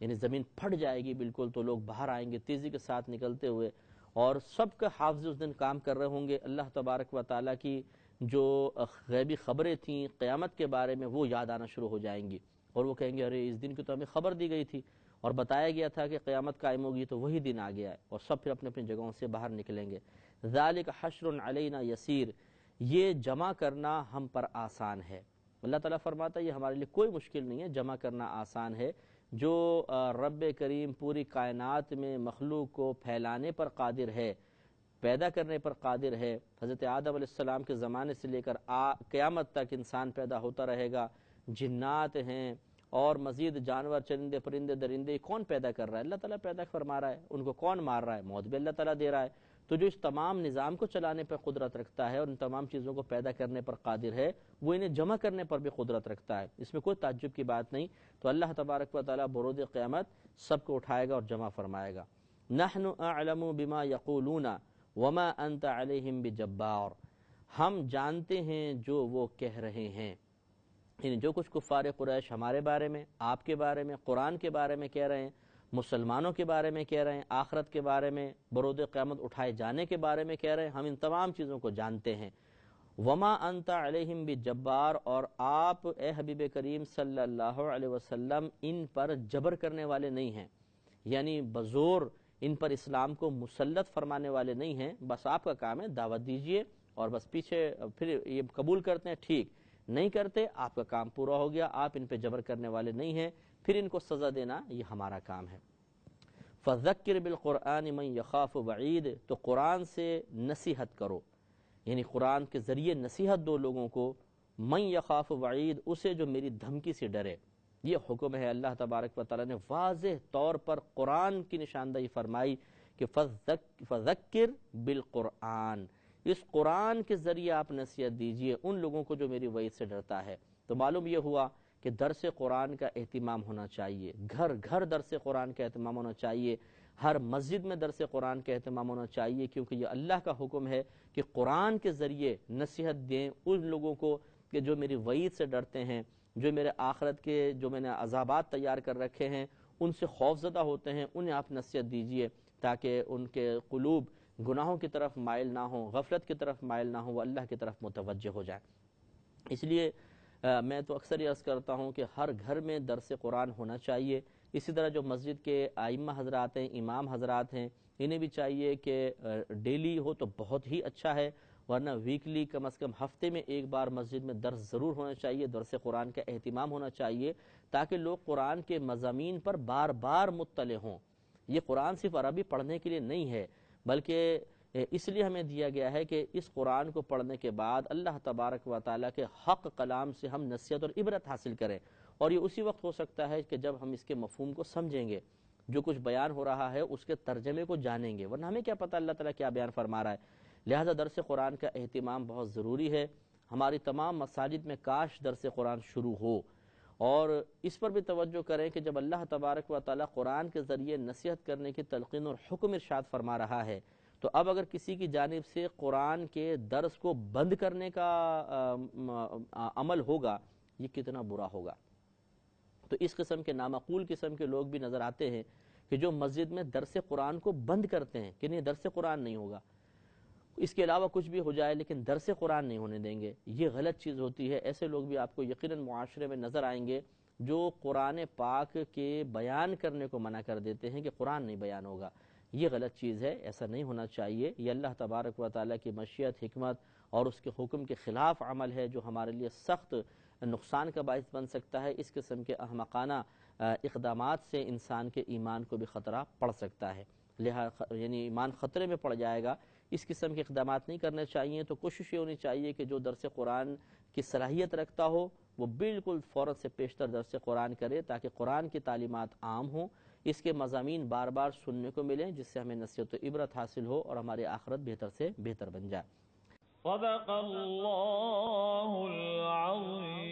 یعنی زمین پھٹ جائے گی بالکل، تو لوگ باہر آئیں گے تیزی کے ساتھ نکلتے ہوئے، اور سب کا حافظ اس دن کام کر رہے ہوں گے۔ اللہ تبارک و تعالیٰ کی جو غیبی خبریں تھیں قیامت کے بارے میں وہ یاد آنا شروع ہو جائیں گی، اور وہ کہیں گے ارے اس دن کی تو ہمیں خبر دی گئی تھی اور بتایا گیا تھا کہ قیامت قائم ہوگی، تو وہی دن آ گیا ہے، اور سب پھر اپنے اپنی جگہوں سے باہر نکلیں گے۔ ذالک حشر علینا یسیر، یہ جمع کرنا ہم پر آسان ہے۔ اللہ تعالیٰ فرماتا ہے یہ ہمارے لیے کوئی مشکل نہیں ہے، جمع کرنا آسان ہے۔ جو رب کریم پوری کائنات میں مخلوق کو پھیلانے پر قادر ہے، پیدا کرنے پر قادر ہے، حضرت آدم علیہ السلام کے زمانے سے لے کر قیامت تک انسان پیدا ہوتا رہے گا، جنات ہیں اور مزید جانور، چرندے، پرندے، درندے، کون پیدا کر رہا ہے؟ اللہ تعالیٰ پیدا فرما رہا ہے۔ ان کو کون مار رہا ہے؟ موت بھی اللہ تعالیٰ دے رہا ہے۔ تو جو اس تمام نظام کو چلانے پر قدرت رکھتا ہے اور ان تمام چیزوں کو پیدا کرنے پر قادر ہے، وہ انہیں جمع کرنے پر بھی قدرت رکھتا ہے، اس میں کوئی تعجب کی بات نہیں۔ تو اللہ تبارک و تعالیٰ بروز قیامت سب کو اٹھائے گا اور جمع فرمائے گا۔ نحن اعلم بما یقولون وما انت علیہم بجبار، ہم جانتے ہیں جو وہ کہہ رہے ہیں، یعنی جو کچھ کفار قریش ہمارے بارے میں، آپ کے بارے میں، قرآن کے بارے میں کہہ رہے ہیں، مسلمانوں کے بارے میں کہہ رہے ہیں، آخرت کے بارے میں، برود قیامت اٹھائے جانے کے بارے میں کہہ رہے ہیں، ہم ان تمام چیزوں کو جانتے ہیں۔ وما انت علیہم بجبار، اور آپ اے حبیب کریم صلی اللہ علیہ وسلم ان پر جبر کرنے والے نہیں ہیں، یعنی بزور ان پر اسلام کو مسلط فرمانے والے نہیں ہیں، بس آپ کا کام ہے دعوت دیجئے، اور بس پیچھے پھر یہ قبول کرتے ہیں ٹھیک، نہیں کرتے آپ کا کام پورا ہو گیا، آپ ان پہ جبر کرنے والے نہیں ہیں، پھر ان کو سزا دینا یہ ہمارا کام ہے۔ فذکر بالقرآن من یخاف وعید، تو قرآن سے نصیحت کرو، یعنی قرآن کے ذریعے نصیحت دو لوگوں کو، من یخاف وعید، اسے جو میری دھمکی سے ڈرے۔ یہ حکم ہے اللہ تبارک و تعالیٰ نے واضح طور پر قرآن کی نشاندہی فرمائی کہ فذکر بالقرآن، اس قرآن کے ذریعے آپ نصیحت دیجئے ان لوگوں کو جو میری وعید سے ڈرتا ہے۔ تو معلوم یہ ہوا کہ درس قرآن کا اہتمام ہونا چاہیے، گھر گھر درس قرآن کا اہتمام ہونا چاہیے، ہر مسجد میں درس قرآن کا اہتمام ہونا چاہیے، کیونکہ یہ اللہ کا حکم ہے کہ قرآن کے ذریعے نصیحت دیں ان لوگوں کو کہ جو میری وعید سے ڈرتے ہیں، جو میرے آخرت کے جو میں نے عذابات تیار کر رکھے ہیں ان سے خوف زدہ ہوتے ہیں، انہیں آپ نصیحت دیجئے تاکہ ان کے قلوب گناہوں کی طرف مائل نہ ہوں، غفلت کی طرف مائل نہ ہوں، وہ اللہ کی طرف متوجہ ہو جائیں۔ اس لیے میں تو اکثر یہ عرض کرتا ہوں کہ ہر گھر میں درس قرآن ہونا چاہیے۔ اسی طرح جو مسجد کے ائمہ حضرات ہیں، امام حضرات ہیں، انہیں بھی چاہیے کہ ڈیلی ہو تو بہت ہی اچھا ہے، ورنہ ویکلی کم از کم ہفتے میں ایک بار مسجد میں درس ضرور ہونا چاہیے، درس قرآن کا اہتمام ہونا چاہیے، تاکہ لوگ قرآن کے مضامین پر بار بار مطلع ہوں۔ یہ قرآن صرف عربی پڑھنے کے لیے نہیں ہے، بلکہ اس لیے ہمیں دیا گیا ہے کہ اس قرآن کو پڑھنے کے بعد اللہ تبارک و تعالیٰ کے حق کلام سے ہم نصیحت اور عبرت حاصل کریں، اور یہ اسی وقت ہو سکتا ہے کہ جب ہم اس کے مفہوم کو سمجھیں گے، جو کچھ بیان ہو رہا ہے اس کے ترجمے کو جانیں گے، ورنہ ہمیں کیا پتہ اللہ تعالیٰ کیا بیان فرما رہا ہے۔ لہذا درس قرآن کا اہتمام بہت ضروری ہے۔ ہماری تمام مساجد میں کاش درس قرآن شروع ہو، اور اس پر بھی توجہ کریں کہ جب اللہ تبارک و تعالیٰ قرآن کے ذریعے نصیحت کرنے کی تلقین اور حکم ارشاد فرما رہا ہے، تو اب اگر کسی کی جانب سے قرآن کے درس کو بند کرنے کا عمل ہوگا، یہ کتنا برا ہوگا۔ تو اس قسم کے نامعقول قسم کے لوگ بھی نظر آتے ہیں کہ جو مسجد میں درس قرآن کو بند کرتے ہیں کہ نہیں درس قرآن نہیں ہوگا، اس کے علاوہ کچھ بھی ہو جائے لیکن درس قرآن نہیں ہونے دیں گے، یہ غلط چیز ہوتی ہے۔ ایسے لوگ بھی آپ کو یقیناً معاشرے میں نظر آئیں گے جو قرآن پاک کے بیان کرنے کو منع کر دیتے ہیں کہ قرآن نہیں بیان ہوگا، یہ غلط چیز ہے، ایسا نہیں ہونا چاہیے۔ یہ اللہ تبارک و تعالیٰ کی مشیت، حکمت اور اس کے حکم کے خلاف عمل ہے جو ہمارے لیے سخت نقصان کا باعث بن سکتا ہے۔ اس قسم کے احمقانہ اقدامات سے انسان کے ایمان کو بھی خطرہ پڑ سکتا ہے، لہذا یعنی ایمان خطرے میں پڑ جائے گا۔ اس قسم کے اقدامات نہیں کرنے چاہیے۔ تو کوشش یہ ہونی چاہیے کہ جو درس قرآن کی صلاحیت رکھتا ہو وہ بالکل فوراً سے پیشتر درس قرآن کرے، تاکہ قرآن کی تعلیمات عام ہوں، اس کے مضامین بار بار سننے کو ملیں، جس سے ہمیں نصیحت و عبرت حاصل ہو اور ہماری آخرت بہتر سے بہتر بن جائے۔ صدق اللہ العظیم۔